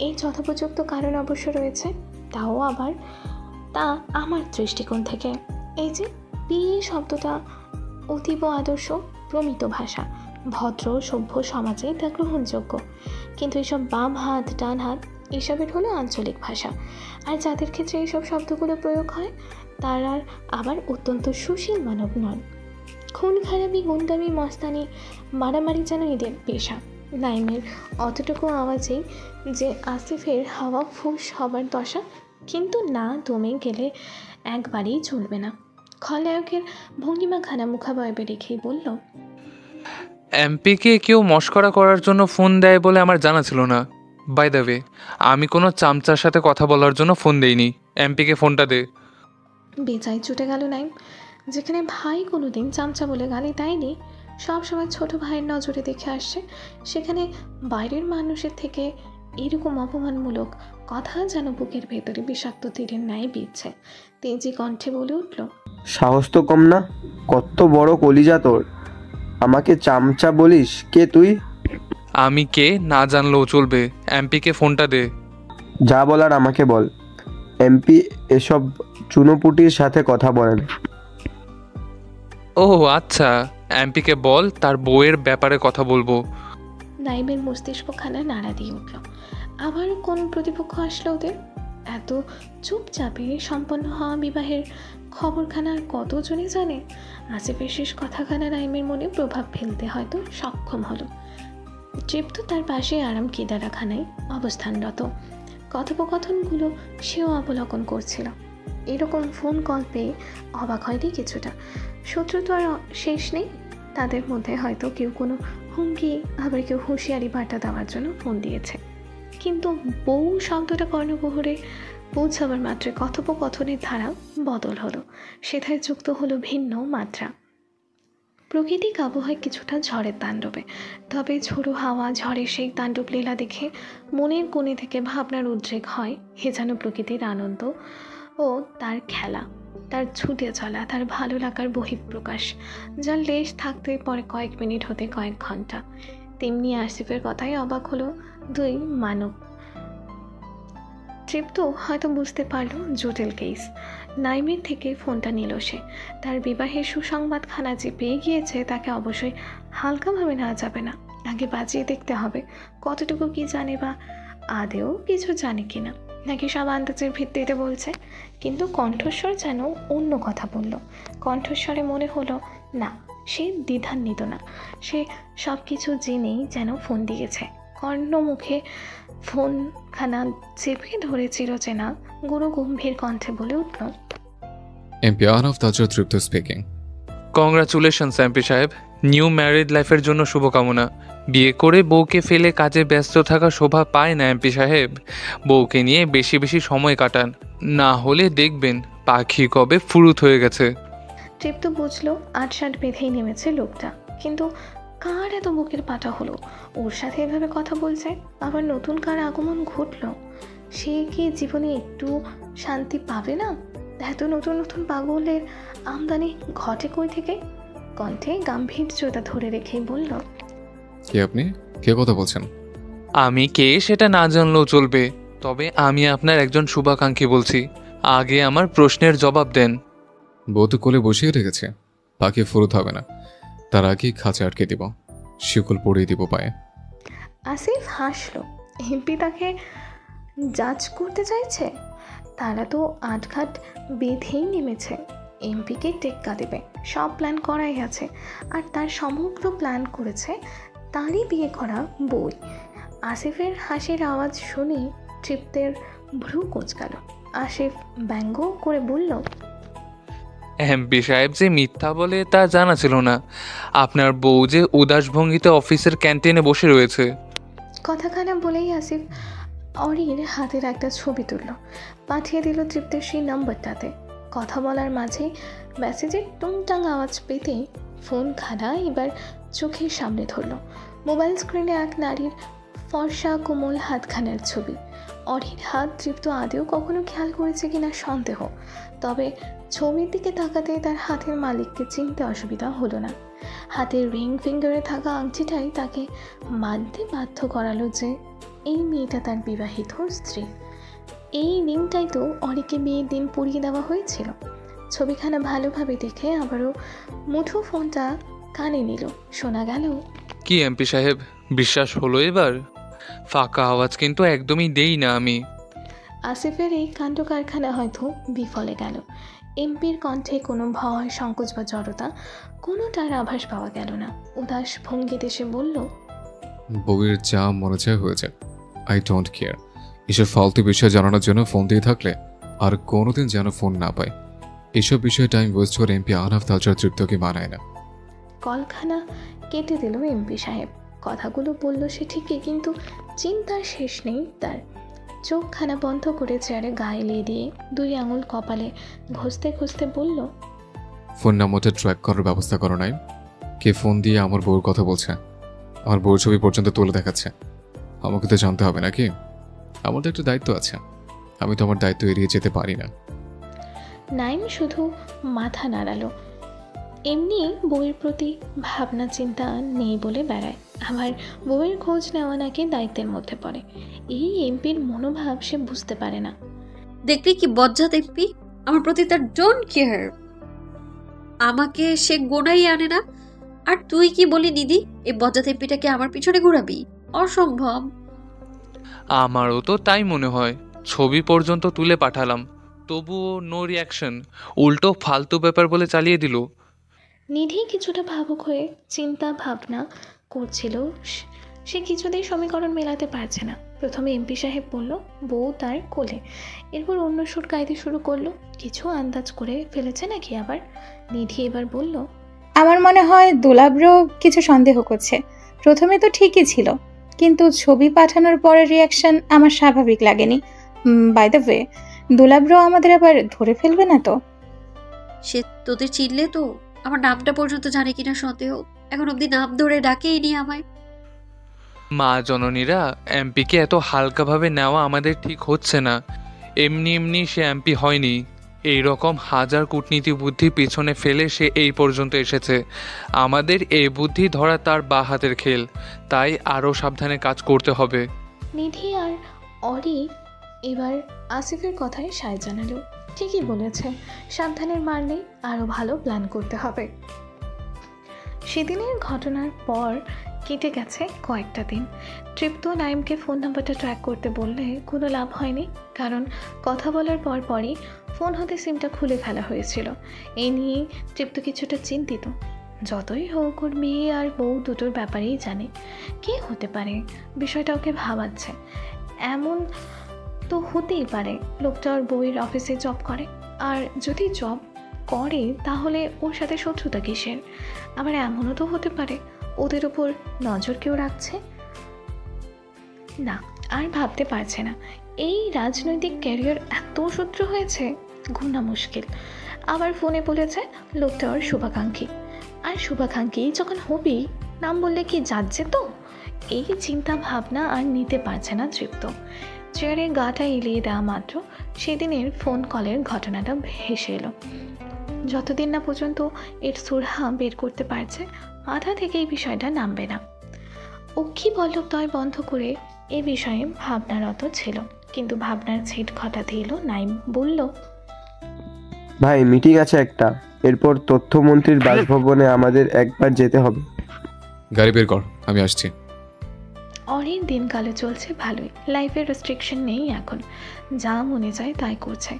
Speaker 2: এই যথোপযুক্ত কারণ অবশ্য রয়েছে, তাও আবার তা আমার দৃষ্টিকোণ থেকে। এই যে পিএ শব্দটা অতীব আদর্শ প্রমিত ভাষা, ভদ্র সভ্য সমাজে তা গ্রহণযোগ্য, কিন্তু এসব বাম হাত ডান হাত এসবের হলো আঞ্চলিক ভাষা। আর যাদের ক্ষেত্রে এইসব শব্দগুলো প্রয়োগ হয় তারা আবার অত্যন্ত সুশীল মানব নন। খুন খারাপি গুন্ডামি মস্তানি মারামারি যেন এদের পেশা। নাইমের অতটুকু আওয়াজেই যে আসিফের হাওয়া ফুস হবার দশা, কিন্তু না দমে গেলে একবারেই চলবে না। খলনায়কের ভঙ্গিমাখানা মুখাবয়বে রেখেই বলল,
Speaker 13: এমপিকে কেউ মস্করা করার জন্য ফোন দেয় বলে আমার জানা ছিল না। বাই দ্য ওয়ে, আমি কোনো চামচার সাথে কথা বলার জন্য ফোন দেইনি। এমপিকে ফোনটা দে।
Speaker 2: বেজায় চটে গেল নাইম। যেখানে ভাই কোনোদিন চামচা বলে গালি দেয়নি, সবসময় ছোট ভাইয়ের নজরে দেখে আসছে, সেখানে বাইরের মানুষের থেকে এরকম অপমানমূলক কথা যেন বুকের ভেতরে বিষাক্ত তীরের ন্যায় বিচ্ছে। তেজি কণ্ঠে বলে উঠল,
Speaker 10: সাহস তো কম না, কত বড় কলিজা তোর! আমাকে চামচা বলিস? কে তুই?
Speaker 13: আমি কে না জানলেও চলবে, এমপিকে ফোনটা দে।
Speaker 10: যা বলার আমাকে বল। এমপি এসব চুনোপুটির সাথে কথা বলেন।
Speaker 13: ও আচ্ছা, এমপিকে বল তার বউয়ের ব্যাপারে কথা বলবো।
Speaker 2: নাইমের মস্তিষ্কখানা নাড়া দিয়ে উঠল। আবার কোন প্রতিপক্ষ আসলো ওদের? এত চুপচাপে সম্পন্ন হওয়া বিবাহের খবরখানা কতজনে জানে? আসিফের শেষ কথাখানা নাইমের মনে প্রভাব ফেলতে হয়তো সক্ষম হলো। তৃপ্ত তার পাশে আরাম কেদারাখানায় অবস্থানরত। কথোপকথনগুলো সেও অবলোকন করছিল। এরকম ফোন কল পেয়ে অবাক হয়নি কিছুটা। শত্রু তো আর শেষ নেই, তাদের মধ্যে হয়তো কেউ কোনো হুমকি আবার কেউ হুঁশিয়ারি বার্তা দেওয়ার জন্য ফোন দিয়েছে। কিন্তু বউ শব্দটা কর্ণগহরে পৌঁছাবার মাত্রে কথোপকথনের ধারা বদল হলো, সেথায় যুক্ত হলো ভিন্ন মাত্রা। প্রকৃতি কাবু হয় কিছুটা ঝড়ের তাণ্ডবে, তবে ঝোড়ো হাওয়া ঝড়ের সেই তাণ্ডব লীলা দেখে মনের কোণে থেকে ভাবনার উদ্রেক হয়। হে যেন প্রকৃতির আনন্দ ও তার খেলা, তার ছুটে চলা, তার ভালো লাগার বহিঃপ্রকাশ, যার লেশ থাকতে পরে কয়েক মিনিট হতে কয়েক ঘন্টা। তেমনি আসিফের কথাই অবাক হলো দুই মানব। তৃপ্ত হয়তো বুঝতে পারল জটিল কেস। নাইমের থেকে ফোনটা নিল সে। তার বিবাহের সুসংবাদখানা যে পেয়ে গিয়েছে তাকে অবশ্যই হালকাভাবে নেওয়া যাবে না। আগে বাজিয়ে দেখতে হবে কতটুকু কি জানে, বা আদেও কিছু জানে কিনা, নাকি সব আন্দাজের ভিত্তিতে বলছে। কিন্তু কণ্ঠস্বর যেন অন্য কথা বলল। কণ্ঠস্বরে মনে হলো না, সে দ্বিধান্বিত না, সে সব কিছু জেনেই যেন ফোন দিয়েছে। কর্ণমুখে ফোনখানা চেপে ধরে চিরচেনা গুরু গম্ভীর কণ্ঠে বলে উঠল,
Speaker 3: এমপি আহনাফ তাজরা তৃপ্ত স্পিকিং।
Speaker 13: কংগ্রাচুলেশনস এমপি সাহেব, নিউ ম্যারিড লাইফের জন্য শুভকামনা। বিয়ে করে বউকে ফেলে কাজে ব্যস্ত থাকা শোভা পায় না এমপি সাহেব। বউকে নিয়ে বেশি বেশি সময় কাটান, না হলে দেখবেন পাখি কবে ফুরুত হয়ে গেছে।
Speaker 2: তৃপ্ত বুঝলো আটসাট বেঁধেই নেমেছে লোকটা, কিন্তু কার এত বুকের পাটা হলো? ওর সাথে এভাবে কথা বলছে, আবার নতুন কার আগমন ঘটলো? সে কি জীবনে একটু শান্তি পাবে না? এত নতুন নতুন পাগলের আমদানি ঘটে কই থেকে? কণ্ঠে গাম্ভীর্যতা ধরে রেখেই বলল,
Speaker 3: কে আপনি? কে কথা বলছেন?
Speaker 13: আমি কে সেটা না জানলেও চলবে, তবে আমি আপনার একজন শুভাকাঙ্ক্ষী বলছি। আগে আমার প্রশ্নের জবাব দেন।
Speaker 3: বউ তো কোলে বসিয়ে রেখেছে, পাখি ফুরুত হবে না, তার আগেই খাঁচা আটকে দিব, শিকল পরিয়ে দিব পায়ে।
Speaker 2: আসিফ হাসল। এমপি তাকে জাজ করতে চাইছে? তারা তো আটঘাট বেঁধেই নেমেছে। এমপিকে টেক্কা দেবে, সব প্ল্যান করাই আছে। আর তার সমগ্র প্ল্যান করেছে তারই বিয়ে করা বই। আসিফের হাসির আওয়াজ শুনে তৃপ্তের ভ্রু কোঁচকাল। আসিফ ব্যঙ্গ করে বলল,
Speaker 13: এমপি সাহেব যে মিথ্যা বলে তা জানা ছিল না। আপনার বউ যে উদাস ভঙ্গিতে অফিসের ক্যান্টিনে বসে রয়েছে।
Speaker 2: কথাখানা বলেই আসিফ অরির হাতের একটা ছবি তুলল, পাঠিয়ে দিল তৃপ্তির সেই নম্বরটাতে। কথা বলার মাঝে মেসেজের টুংটাং আওয়াজ পেতে ফোনখানা এবার চোখের সামনে ধরল। মোবাইল স্ক্রিনে এক নারীর ফর্সা কোমল হাতখানার ছবি। অরির হাত তৃপ্ত আদেও কখনো খেয়াল করেছে কিনা সন্দেহ, তবে ছবির দিকে তাকাতে তার হাতের মালিককে চিনতে অসুবিধা হলো না। হাতের রিং ফিঙ্গারে থাকা আংটিটাই তাকে মানতে বাধ্য করালো যে এই মেয়েটা তার বিবাহিত স্ত্রী। এই রিংটাই তো অরিকে বিয়ের দিন পরিয়ে দেওয়া হয়েছিল। ছবিখানা ভালোভাবে দেখে আবারও মুঠো ফোনটা কানে নিল। শোনা গেল,
Speaker 13: কি এমপি সাহেব, বিশ্বাস হলো এবার? ফাঁকা আওয়াজ কিন্তু একদমই দেই না আমি।
Speaker 2: আসিফের এই কাণ্ড কারখানা হয়তো বিফলে গেল। এমপির কণ্ঠে কোনো ভয়, সংকোচ বা জড়তা কোনোটার আভাস পাওয়া গেল না। উদাস ভঙ্গিতে সে বলল,
Speaker 3: বউয়ের যা মনে চায় হয়ে যাক, আই ডোন্ট কেয়ার। এসব ফালতু বিষয় জানানোর জন্য ফোন দিয়ে থাকলে আর কোনোদিন যেন ফোন না পায়। এসব বিষয়ে টাইম ওয়েস্ট করে এমপি আহনাফ তালচার তৃপ্তকে মানায় না।
Speaker 2: কলখানা কেটে দিল এমপি সাহেব। কথাগুলো বলল সে ঠিকই, কিন্তু চিন্তার শেষ নেই তার। চোখখানা বন্ধ করে চেয়ারে গায়ে লিয়ে দিয়ে 2 আঙুল কপালে ঘষতে ঘষতে বলল,
Speaker 3: ফোন নাম্বারটা ট্র্যাক করার ব্যবস্থা করো নাই? কে ফোন দিয়ে আমার বউর কথা বলছে, আমার বউর ছবি পর্যন্ত তুলে দেখাচ্ছে? আমাকে তো জানতে হবে নাকি? আমার তো একটা দায়িত্ব আছে, আমি তো আমার দায়িত্ব এড়িয়ে যেতে পারি না।
Speaker 2: নাইম শুধু মাথা নাড়ালো। এমনি বউয়ের প্রতি ভাবনা চিন্তা নেই বলে বেড়ায়, আবার বউয়ের খোঁজ নেওয়া নাকি দায়িত্বের মধ্যে পড়ে। এই এমপির মনোভাব সে বুঝতে পারে না।
Speaker 4: দেখলি কি বজ্জাত এমপি, আমার প্রতি তার ডোন্ট কেয়ার। আমাকে সে গোনাই আনে না। আর তুই কি বলি দিদি, এই বজ্জাত এমপিটাকে আমার পিছনে ঘোরাবি? অসম্ভব।
Speaker 13: আমারও তো তাই মনে হয়। ছবি পর্যন্ত তুলে পাঠালাম, তবুও নো রিয়াকশন। উল্টো ফালতু ব্যাপার বলে চালিয়ে দিল।
Speaker 2: নিধি কিছুটা ভাবুক হয়ে চিন্তা ভাবনা করছিল। সে কিছুতেই সমীকরণ মেলাতে পারছে না। প্রথমে এমপি সাহেব বলল বউ তার কোলে, এরপর অন্য সুর গাইতে শুরু করলো। কিছু আন্দাজ করে ফেলেছে নাকি আবার? নিধি এবার বলল,
Speaker 12: আমার মনে হয় দুলাব্র কিছু সন্দেহ করছে। প্রথমে তো ঠিকই ছিল, কিন্তু ছবি পাঠানোর পরে রিয়াকশন আমার স্বাভাবিক লাগেনি। বাই দ্য ওয়ে, দুলাব্র আমাদের আবার ধরে ফেলবে না তো?
Speaker 4: সে তোদের চিনলে তো আমার নামটা পর্যন্ত জানে কিনা সন্দেহ। এখন অব্দি নাম ধরে ডাকেই নি আমায়।
Speaker 13: মা জননীরা, এমপিকে এত হালকাভাবে নেওয়া আমাদের ঠিক হচ্ছে না। এমনি এমনি সে এমপি হয়নি। এই রকম হাজার কূটনীতি বুদ্ধি পিছনে ফেলে সে এই পর্যন্ত এসেছে। আমাদের এই বুদ্ধি ধরা তার বা হাতের খেল, তাই আরও সাবধানে কাজ করতে হবে।
Speaker 2: নিধি আর অরি এবার আসিফের কথায় সায় জানালো। ঠিকই বলেছে, সাবধানের মার নেই, আরও ভালো প্ল্যান করতে হবে। সেদিনের ঘটনার পর কেটে গেছে কয়েকটা দিন। তৃপ্ত নাইমকে ফোন নাম্বারটা ট্র্যাক করতে বললে কোনো লাভ হয়নি, কারণ কথা বলার পরই ফোন হতে সিমটা খুলে ফেলা হয়েছিল। এই নিয়ে তৃপ্ত কিছুটা চিন্তিত। যতই হোক ওর মেয়ে আর বউ দুটোর ব্যাপারেই জানে। কে হতে পারে? বিষয়টা ওকে ভাবাচ্ছে। এমন তো হতেই পারে লোকটা ওর বউয়ের অফিসে জব করে, আর যদি জব করে তাহলে ওর সাথে শত্রুতা কিসের? আবার এমনও তো হতে পারে ওদের ওপর নজর কেউ রাখছে। না, আর ভাবতে পারছে না। এই রাজনৈতিক ক্যারিয়ার এত শত্রু হয়েছে, ঘুমনা মুশকিল। আবার ফোনে বলেছে লোকটা ওর শুভাকাঙ্ক্ষী, আর শুভাকাঙ্ক্ষী যখন হবি নাম বললে কি যাচ্ছে তো? এই চিন্তা ভাবনা আর নিতে পারছে না তৃপ্ত। চেয়ারে গাটা এলিয়ে দেওয়া মাত্র সেদিনের ফোন কলের ঘটনাটা ভেসে এলো। যতদিন না পর্যন্ত এর সুরহা বের করতে পারছে, মাথা থেকে এই বিষয়টা নামবে না। অক্ষি পল্লবদয় বন্ধ করে এ বিষয়ে ভাবনারত ছিল, কিন্তু ভাবনার ছেদ ঘটাতে এলো নাইম। বলল,
Speaker 10: ভাই মিটিং আছে একটা, এরপর তথ্যমন্ত্রীর বাসভবনে আমাদের একবার যেতে হবে।
Speaker 3: গাড়ি বের কর, আমি আসছি।
Speaker 2: অরির দিনকালে চলছে ভালোই, লাইফের রেস্ট্রিকশন নেই এখন। যা মনে যায় তাই করছে,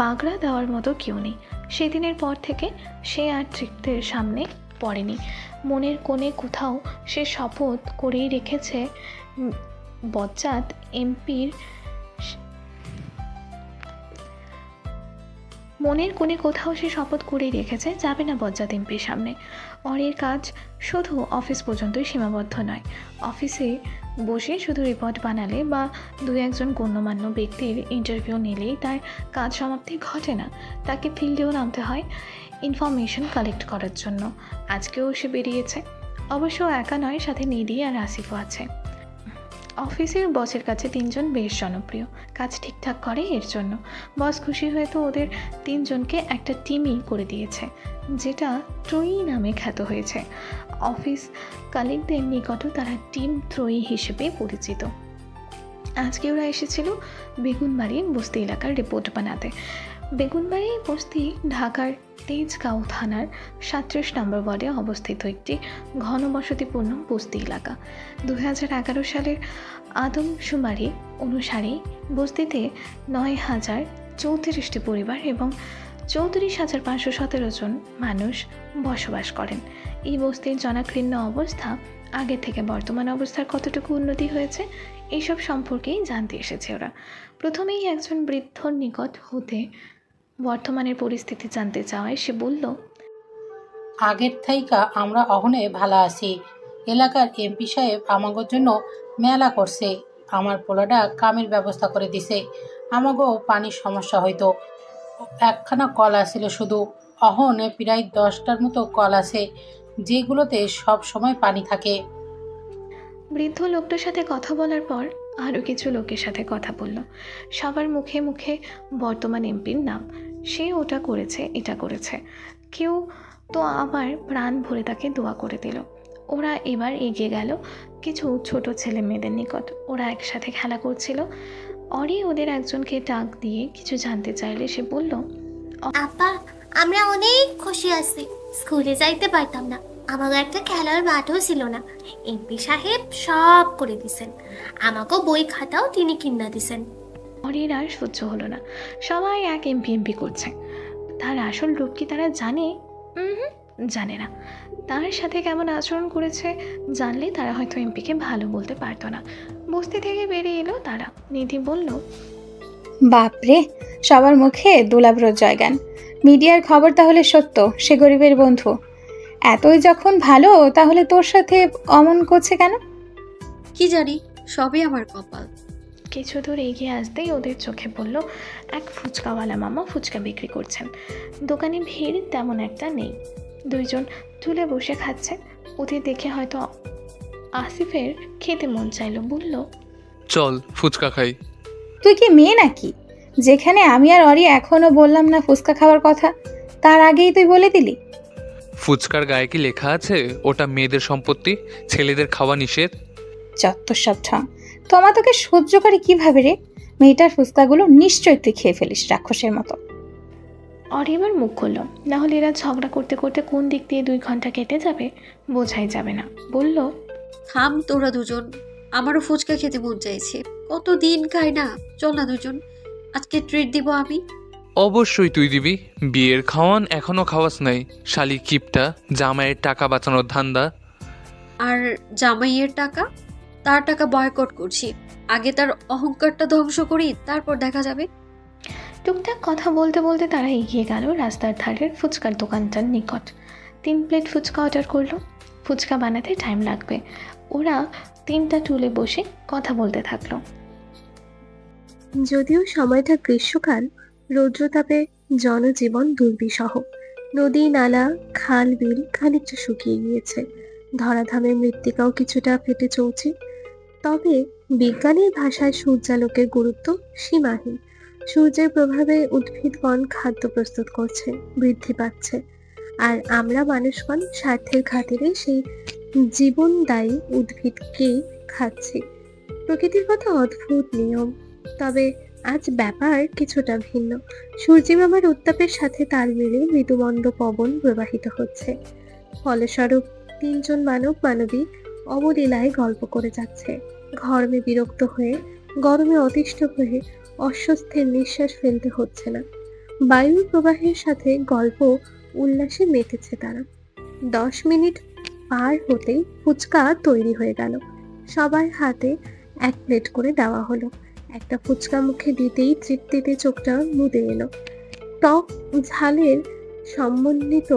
Speaker 2: বাগড়া দেওয়ার মতো কেউ নেই। সেদিনের পর থেকে সে আর তৃপ্তের সামনে পড়েনি। মনের কোণে কোথাও সে শপথ করেই রেখেছে বজ্জাত এমপির মনের কোণে কোথাও সে শপথ করেই রেখেছে যাবে না বজ্জাত এমপির সামনে। অরির কাজ শুধু অফিস পর্যন্তই সীমাবদ্ধ নয়। অফিসে বসে শুধু রিপোর্ট বানালে বা দু একজন গণ্যমান্য ব্যক্তির ইন্টারভিউ নিলেই তার কাজ সমাপ্তি ঘটে না। তাকে ফিল্ডেও নামতে হয় ইনফরমেশন কালেক্ট করার জন্য। আজকেও সে বেরিয়েছে। অবশ্য একা নয়, সাথে নিধি আর আসিফও আছে। অফিসের বসের কাছে তিনজন বেশ জনপ্রিয়, কাজ ঠিকঠাক করে। এর জন্য বস খুশি হয়ে তো ওদের তিনজনকে একটা টিমই করে দিয়েছে, যেটা ত্রয়ী নামে খ্যাত হয়েছে। অফিস কালিকদের নিকটও তারা টিম ত্রয়ী হিসেবে পরিচিত। আজকে ওরা এসেছিল বেগুনবাড়ির বস্তি এলাকার রিপোর্ট বানাতে। বেগুনবাড়ি বস্তি ঢাকার তেজগাঁও থানার 37 নম্বর ওয়ার্ডে অবস্থিত একটি ঘনবসতিপূর্ণ বস্তি এলাকা। 2011 সালের আদমশুমারি অনুসারে বস্তিতে 9,034টি পরিবার এবং 34,517 জন মানুষ বসবাস করেন। এই বস্তির জনাকীর্ণ অবস্থা আগে থেকে বর্তমান অবস্থার কতটুকু উন্নতি হয়েছে এইসব সম্পর্কেই জানতে এসেছে ওরা। প্রথমেই একজন বৃদ্ধর নিকট হতে বর্তমানের পরিস্থিতি জানতে চাওয়ায় সে বলল,
Speaker 14: আগের থাইকা আমরা অহনে ভালো আছি। এলাকার এমপি সাহেব আমাগোর জন্য মেলা করছে। আমার পোলাটা কামের ব্যবস্থা করে দিছে। আমাগো পানির সমস্যা হইতো, একখানা কল আছিল শুধু। অহনে প্রায় 10টার মতো কল আছে, যেগুলোতে সব সময় পানি থাকে।
Speaker 2: বৃদ্ধ লোকটার সাথে কথা বলার পর আরও কিছু লোকের সাথে কথা বলল। সবার মুখে মুখে বর্তমান এমপির নাম, সে ওটা করেছে, এটা করেছে। কেউ তো আবার প্রাণ ভরে তাকে দোয়া করে দিল। ওরা এবার এগিয়ে গেল কিছু ছোট ছেলে মেয়েদের নিকট। ওরা একসাথে খেলা করছিল। অরি ওদের একজনকে ডাক দিয়ে কিছু জানতে চাইলে সে বলল,
Speaker 5: আপা আমরা অনেক খুশি আছি। স্কুলে যাইতে পারতাম না, আমাকে একটা খেলার মাঠও ছিল না। এমপি সাহেব সব করে দিছেন, আমাকে বই খাতাও তিনি কিনা দিছেন।
Speaker 2: অরির আর সহ্য হলো না। সবাই এক এমপি এমপি করছে। তার আসল রূপ কি তারা জানে? জানে না। তার সাথে কেমন আচরণ করেছে জানলে তারা হয়তো এমপিকে ভালো বলতে পারতো না। বস্তি থেকে বেরিয়ে এলো তারা। নিধি বলল,
Speaker 12: বাপরে, সবার মুখে দুলাব্রর জয়গান। মিডিয়ার খবর তাহলে সত্য, সে গরিবের বন্ধু। এতই যখন ভালো, তাহলে তোর সাথে অমন করছে কেন?
Speaker 4: কি জানি, সবই আমার কপাল।
Speaker 2: কিছু দূর এগিয়ে আসতেই ওদের চোখে পড়ল এক ফুচকাওয়ালা মামা ফুচকা বিক্রি করছেন। দোকানে ভিড় তেমন একটা নেই। দুইজন তুলে বসে খাচ্ছে। ওদের দেখে হয়তো আসিফের খেতে মন চাইল। বলল,
Speaker 13: চল ফুচকা খাই।
Speaker 12: তুই কি মেয়ে নাকি? যেখানে আমি আর অরি এখনো বললাম না ফুচকা খাওয়ার কথা, তার আগেই তুই বলে দিলি।
Speaker 13: ফুচকার গায়ে কি লেখা আছে ওটা মেয়েদের সম্পত্তি, ছেলেদের খাওয়া নিষেধ?
Speaker 12: চত্বর সব ঠং। তোমা তোকে সহ্য করে কিভাবে রে? মেয়েটার ফুচকাগুলো নিশ্চয়ই তুই খেয়ে ফেলিস রাক্ষসের মতো।
Speaker 2: অরি এবার মুখ খুলল, না হলে এরা ঝগড়া করতে করতে কোন দিক দিয়ে 2 ঘন্টা কেটে যাবে বোঝাই যাবে না। বলল,
Speaker 4: থাম তোরা দুজন, আমারও ফুচকা খেতে মন চাইছে। কতদিন খাই না, চল না দুজন, আজকে ট্রিট দিব আমি।
Speaker 13: অবশ্যই তুই দিবি, বিয়ের খাওয়ান এখনো খাওয়াস নাই। শালি কিপটা, জামাইয়ের টাকা বাঁচানোর ধান্দা।
Speaker 4: আর জামাইয়ের টাকা? তার টাকা বয়কট করছি। আগে তার অহংকারটা ধ্বংস করি, তারপর দেখা যাবে।
Speaker 2: টুকটাক কথা বলতে বলতে তারা এগিয়ে গেল রাস্তার ধারের ফুচকার দোকানটার নিকট। 3 প্লেট ফুচকা অর্ডার করলো। ফুচকা বানাতে টাইম লাগবে। ওরা 3টা টুলে বসে কথা বলতে থাকলো।
Speaker 15: যদিও সময়টা গ্রীষ্মকাল, রৌদ্রতাপে জনজীবন দুর্বিষহ। নদী, নালা, খাল, বিল খানিকটা শুকিয়ে গিয়েছে। ধরাধামের মৃত্তিকাও কিছুটা ফেটে চলছে। তবে বিজ্ঞানীর ভাষায় সূর্যালোকের গুরুত্ব সীমাহীন। সূর্যের প্রভাবে উদ্ভিদগণ খাদ্য প্রস্তুত করছে, বৃদ্ধি পাচ্ছে। আর আমরা মানুষগণ স্বার্থের খাতিরে সেই জীবনদায়ী উদ্ভিদকেই খাচ্ছি। প্রকৃতির কথা অদ্ভুত নিয়ম। তবে আজ ব্যাপার কিছুটা ভিন্ন। সূর্যিমামার উত্তাপের সাথে তাল মিলে মৃদুমন্দ পবন প্রবাহিত হচ্ছে। ফলস্বরূপ 3 জন মানব মানবী অবলীলায় গল্প করে যাচ্ছে। গরমে বিরক্ত হয়ে, গরমে অতিষ্ঠ হয়ে অস্বস্তির নিঃশ্বাস ফেলতে হচ্ছে না। বায়ুর প্রবাহের সাথে গল্প উল্লাসে মেতেছে তারা। 10 মিনিট পার হতেই ফুচকা তৈরি হয়ে গেল। সবার হাতে 1 প্লেট করে দেওয়া হলো। একটা ফুচকা মুখে দিতেই তৃপ্তিতে চোখটা মুদে এলো। টক ঝালের সমন্বিত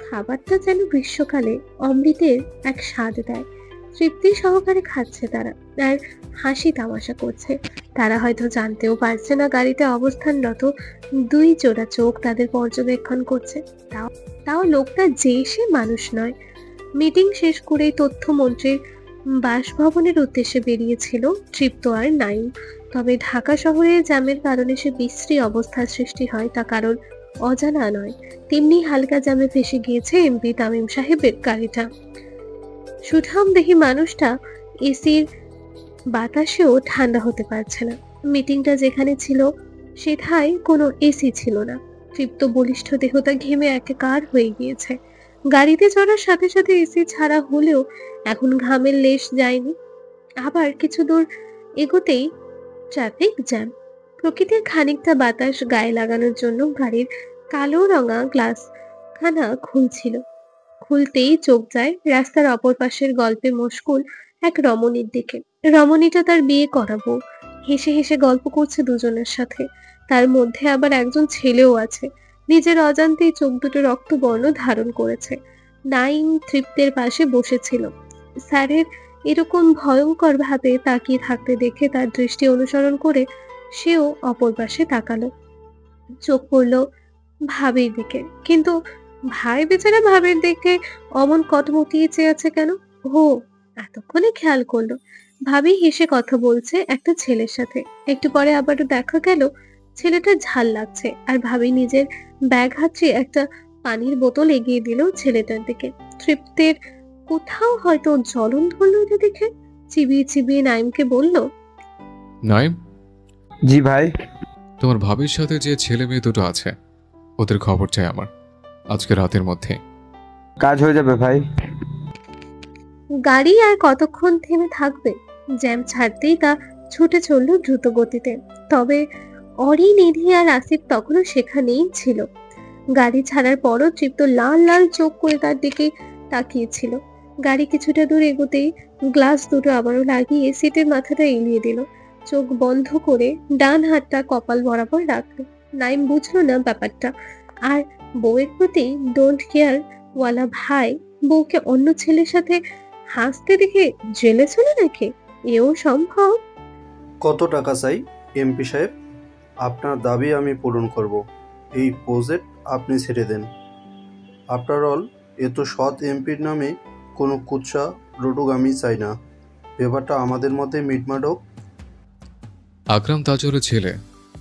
Speaker 15: খাবারটা যেন গ্রীষ্মকালে অমৃতের এক স্বাদ দেয়। তৃপ্তি সহকারে খাচ্ছে তারা, আর হাসি তামাশা করছে। তারা হয়তো জানতেও পারছে না গাড়িতে অবস্থানরত দুই জোড়া চোখ তাদের পর্যবেক্ষণ করছে। তাও লোকটা যে সে মানুষ নয়। মিটিং শেষ করেই তথ্যমন্ত্রীর বাসভবনের উদ্দেশ্যে বেরিয়েছিল তৃপ্ত আর নাইম। তবে ঢাকা শহরে জ্যামের কারণে সে বিশ্রী অবস্থার সৃষ্টি হয় তা কারণ অজানা নয়। তেমনি হালকা জ্যামে ফেসে গিয়েছে এমপি তামিম সাহেবের গাড়িটা। সুঠাম দেহি মানুষটা এসির বাতাসেও ঠান্ডা হতে পারছে না। মিটিংটা যেখানে ছিল সেথায় কোনো এসি ছিল না। তৃপ্ত বলিষ্ঠ দেহটা ঘেমে একাকার হয়ে গিয়েছে। গাড়িতে চড়ার সাথে সাথে এসি ছাড়া হলেও এখন ঘামের লেশ যায়নি। আবার কিছু দূর এগোতেই ট্রাফিক জ্যাম। প্রকৃতির খানিকটা বাতাস গায়ে লাগানোর জন্য গাড়ির কালো রঙা গ্লাস খানা খুলছিল। খুলতেই চোখ যায় রাস্তার অপর পাশের গল্পে মশগুল এক রমণীর দিকে। রমণীটা তার বিয়ে করাবো, হেসে হেসে গল্প করছে দুজনের সাথে। তার মধ্যে আবার একজন ছেলেও আছে। নিজের অজান্তেই চোখ দুটো রক্তবর্ণ ধারণ করেছে। নাইম তৃপ্তের পাশে বসেছিল। স্যারের এরকম ভয়ঙ্কর ভাবে তাকিয়ে থাকতে দেখে তার দৃষ্টি অনুসরণ করে সেও অপর পাশে তাকালো। চোখ পড়ল ভাবির দিকে, কিন্তু ভাই বেচারা ভাবির দিকে অমন কটমটিয়ে চেয়ে আছে কেন? ও এতক্ষণে খেয়াল করলো ভাবি হেসে কথা বলছে একটা ছেলের সাথে। একটু পরে আবারও দেখা গেল ছেলেটা ঝাল লাগছে, আর ভাবি নিজের ব্যাগ হাতড়ে একটা পানির বোতল এগিয়ে দিল ছেলেটার দিকে। তৃপ্তের কোথাও হয়তো জ্বলন ধরলো এটা দেখে। চিবিয়ে চিবিয়ে নাইমকে বলল,
Speaker 3: নাইম।
Speaker 10: জি ভাই।
Speaker 3: তোমার ভাবির সাথে যে ছেলে মেয়ে দুটো আছে ওদের খবর চাই আমার, আজকে রাতের মধ্যে।
Speaker 10: কাজ হয়ে যাবে ভাই।
Speaker 15: গাড়ি আর কতক্ষণ থেমে থাকবে? জ্যাম ছাড়তেই তা ছুটে চলল দ্রুত গতিতে। তবে অরি, নিধি আর আসিফ তখনও সেখানেই ছিল। গাড়ি ছাড়ার পরও তৃপ্ত লাল লাল চোখ করে তার দিকে তাকিয়েছিল। গাড়ি কিছুটা দূর এগোতেই গ্লাস দুটো আবারও লাগিয়ে সিটের মাথাটা এলিয়ে দিল। চোখ বন্ধ করে ডান হাতটা কপাল বরাবর রাখলো। নাইম বুঝলো না ব্যাপারটা, আর বউয়ের প্রতি ডোন্ট কেয়ার ওয়ালা ভাই বউকে অন্য ছেলের সাথে হাসতে দেখে জেলে চলে নাকি? এও সম্ভব?
Speaker 8: কত টাকা চাই এমপি সাহেব? আপনার দাবি আমি পূরণ করব। এই প্রজেক্ট আপনি ছেড়ে দেন। আফটার অল এত সৎ এমপির নামে কোনো কুৎসা রোডুক আমি চাই না। ব্যাপারটা আমাদের মধ্যে মিটমাট হোক।
Speaker 3: আকরাম তাজরের ছেলে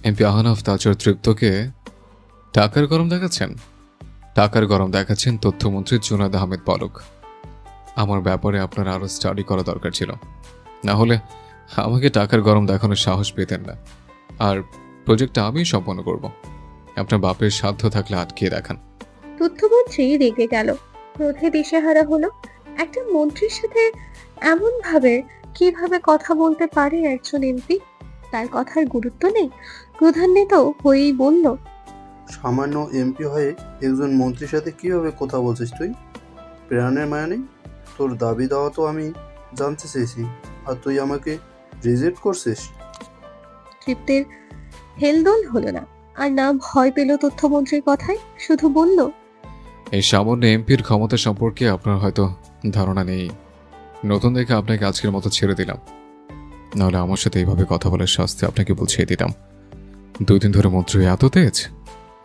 Speaker 3: এমপি আহনাফ তাজর তৃপ্তকে টাকার গরম দেখাচ্ছেন। টাকার গরম দেখাচ্ছেন তথ্যমন্ত্রী জুনাদ আহমেদ পলক। আমার ব্যাপারে আপনার আরও স্টাডি করা দরকার ছিল, না হলে আমাকে টাকার গরম দেখানোর সাহস পেতেন না। আর প্রজেক্টটা আমি সম্পন্ন করব। আপনার বাপের সাধ্য থাকলে আটকিয়ে দেখান।
Speaker 15: তথ্যমন্ত্রী রেগে গেল, ক্রোধে দিশেহারা হলো। একটা মন্ত্রীর সাথে এমন ভাবে কিভাবে কথা বলতে পারে একজন এমপি? তার কথার গুরুত্ব নেই? ক্রোধান্বিত হয়েই বলল,
Speaker 8: সামান্য এমপি হয়ে একজন মন্ত্রীর সাথে কিভাবে কথা বলছিস তুই? প্রাণের মায়া নেই? তোর দাবি দেওয়া তো আমি জানতে চেয়েছি, আর তুই আমাকে রিজেক্ট করছিস।
Speaker 15: তৃপ্তের হেলদোল হলো না, আর না ভয় পেল তথ্যমন্ত্রীর কথায়। শুধু বলল,
Speaker 3: এই সামান্য এমপির ক্ষমতা সম্পর্কে আপনার হয়তো ধারণা নেই। নতুন দেখে আপনাকে আজকের মতো ছেড়ে দিলাম, নাহলে আমার সাথে এইভাবে কথা বলার শাস্তি আপনাকে বুঝিয়ে দিতাম। 2 দিন ধরে মন্ত্রী এত তেজ,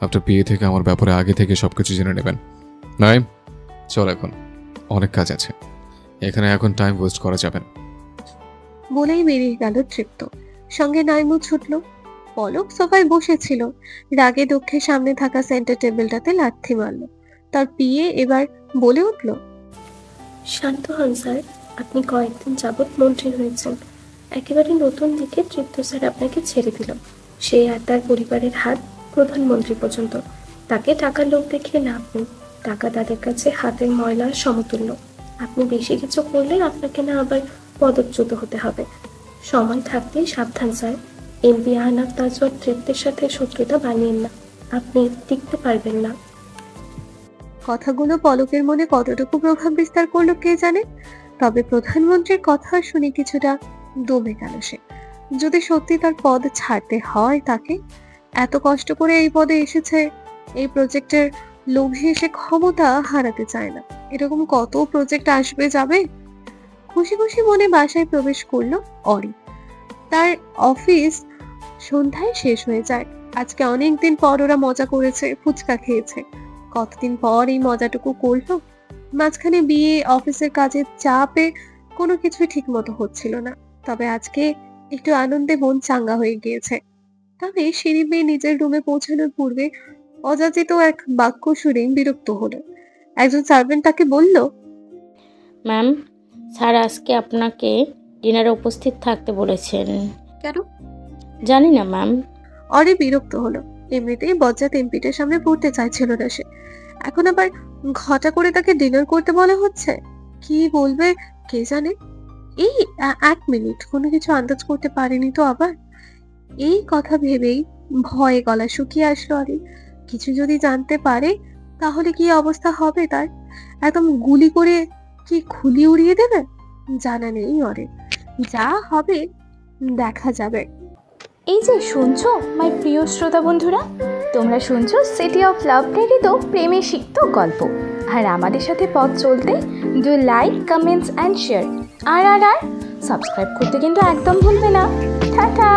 Speaker 3: আপনার বিয়ে থেকে আমার ব্যাপারে আগে থেকে সবকিছু জেনে নেবেন। নাইম, চল, এখন অনেক কাজ আছে, এখানে এখন টাইম ওয়েস্ট করা যাবে না।
Speaker 15: বলেই বেরিয়ে গেল তৃপ্ত। সঙ্গে নাইমও ছুটল। পলক সোফায় বসেছিল, রাগে দুঃখে সামনে থাকা সেন্টার টেবিলটাতে লাথি মারল। তার পিয়ে এবার বলে উঠল,
Speaker 16: শান্ত হন স্যার, আপনি কয়েকদিন যাবৎ মন্ত্রী হয়েছেন। একেবারে নতুন দিকে তৃপ্ত স্যার আপনাকে ছেড়ে দিল। সে আর তার পরিবারের হাত প্রধানমন্ত্রী পর্যন্ত। তাকে টাকার লোক দেখিয়ে লাভ নেই। টাকা তাদের কাছে হাতের ময়লার সমতুল্য। আপনি বেশি কিছু করলে আপনাকে না আবার পদচ্যুত হতে হবে। সময় থাকতেই সাবধান স্যার। এমপি আহনাফ তাজওয়ার তৃপ্তির সাথে শত্রুতা বানিয়েন না, আপনি টিকতে পারবেন না।
Speaker 15: কথাগুলো পলকের মনে কতটুকু প্রভাব বিস্তার করলো কে জানে। তবে প্রধানমন্ত্রীর কথা শুনে কিছুটা দমে গেল সে। যদি সত্যি তার পদ ছাড়তে হয় তাকে, এত কষ্ট করে এই পদে এসেছে, এই প্রজেক্টের লোভে এসে ক্ষমতা হারাতে চায় না। এরকম কত প্রজেক্ট আসবে যাবে। খুশি খুশি মনে বাসায় প্রবেশ করলো অরি। তার অফিস সন্ধ্যায় শেষ হয়ে যায়। আজকে অনেকদিন পর ওরা মজা করেছে, ফুচকা খেয়েছে। কতদিন পর এই মজাটুকু করলো। মাঝখানে বিয়ে, অফিসের কাজের চাপে কোনো কিছুই ঠিক মতো হচ্ছিল না। তবে আজকে একটু আনন্দে মন চাঙ্গা হয়ে গিয়েছে। তবে সিঁড়ি বেয়ে নিজের রুমে পৌঁছানোর পূর্বে অযাচিত এক বাক্য শুনে বিরক্ত হলো। একজন সার্ভেন্ট তাকে বলল,
Speaker 11: ম্যাম, স্যার আজকে আপনাকে ডিনারে উপস্থিত থাকতে বলেছেন।
Speaker 15: কেন?
Speaker 11: জানি না ম্যাম।
Speaker 15: অরি বিরক্ত হলো। এমনিতেই বজ্জাত এমপিটার সামনে পড়তে চাইছিল না সে, এখন আবার ঘটা করে তাকে ডিনার করতে বলা হচ্ছে। কি বলবে কে জানে। এই 1 মিনিট, কোনো কিছু আন্দাজ করতে পারেনি তো আবার। এই কথা ভেবেই ভয়ে গলা শুকিয়ে আসলো অরি। কিছু যদি জানতে পারে তাহলে কি অবস্থা হবে তার। একদম গুলি করে কি খুলি উড়িয়ে দেবে, জানা নেই অরে। যা হবে দেখা যাবে।
Speaker 2: এই যে শুনছো মাই প্রিয় শ্রোতা বন্ধুরা, তোমরা শুনছো সিটি অফ লাভ প্রেরিত প্রেমে সিক্ত গল্প। আর আমাদের সাথে পথ চলতে do like, comments and share. আর সাবস্ক্রাইব করতে কিন্তু একদম ভুলবে না। টাটা।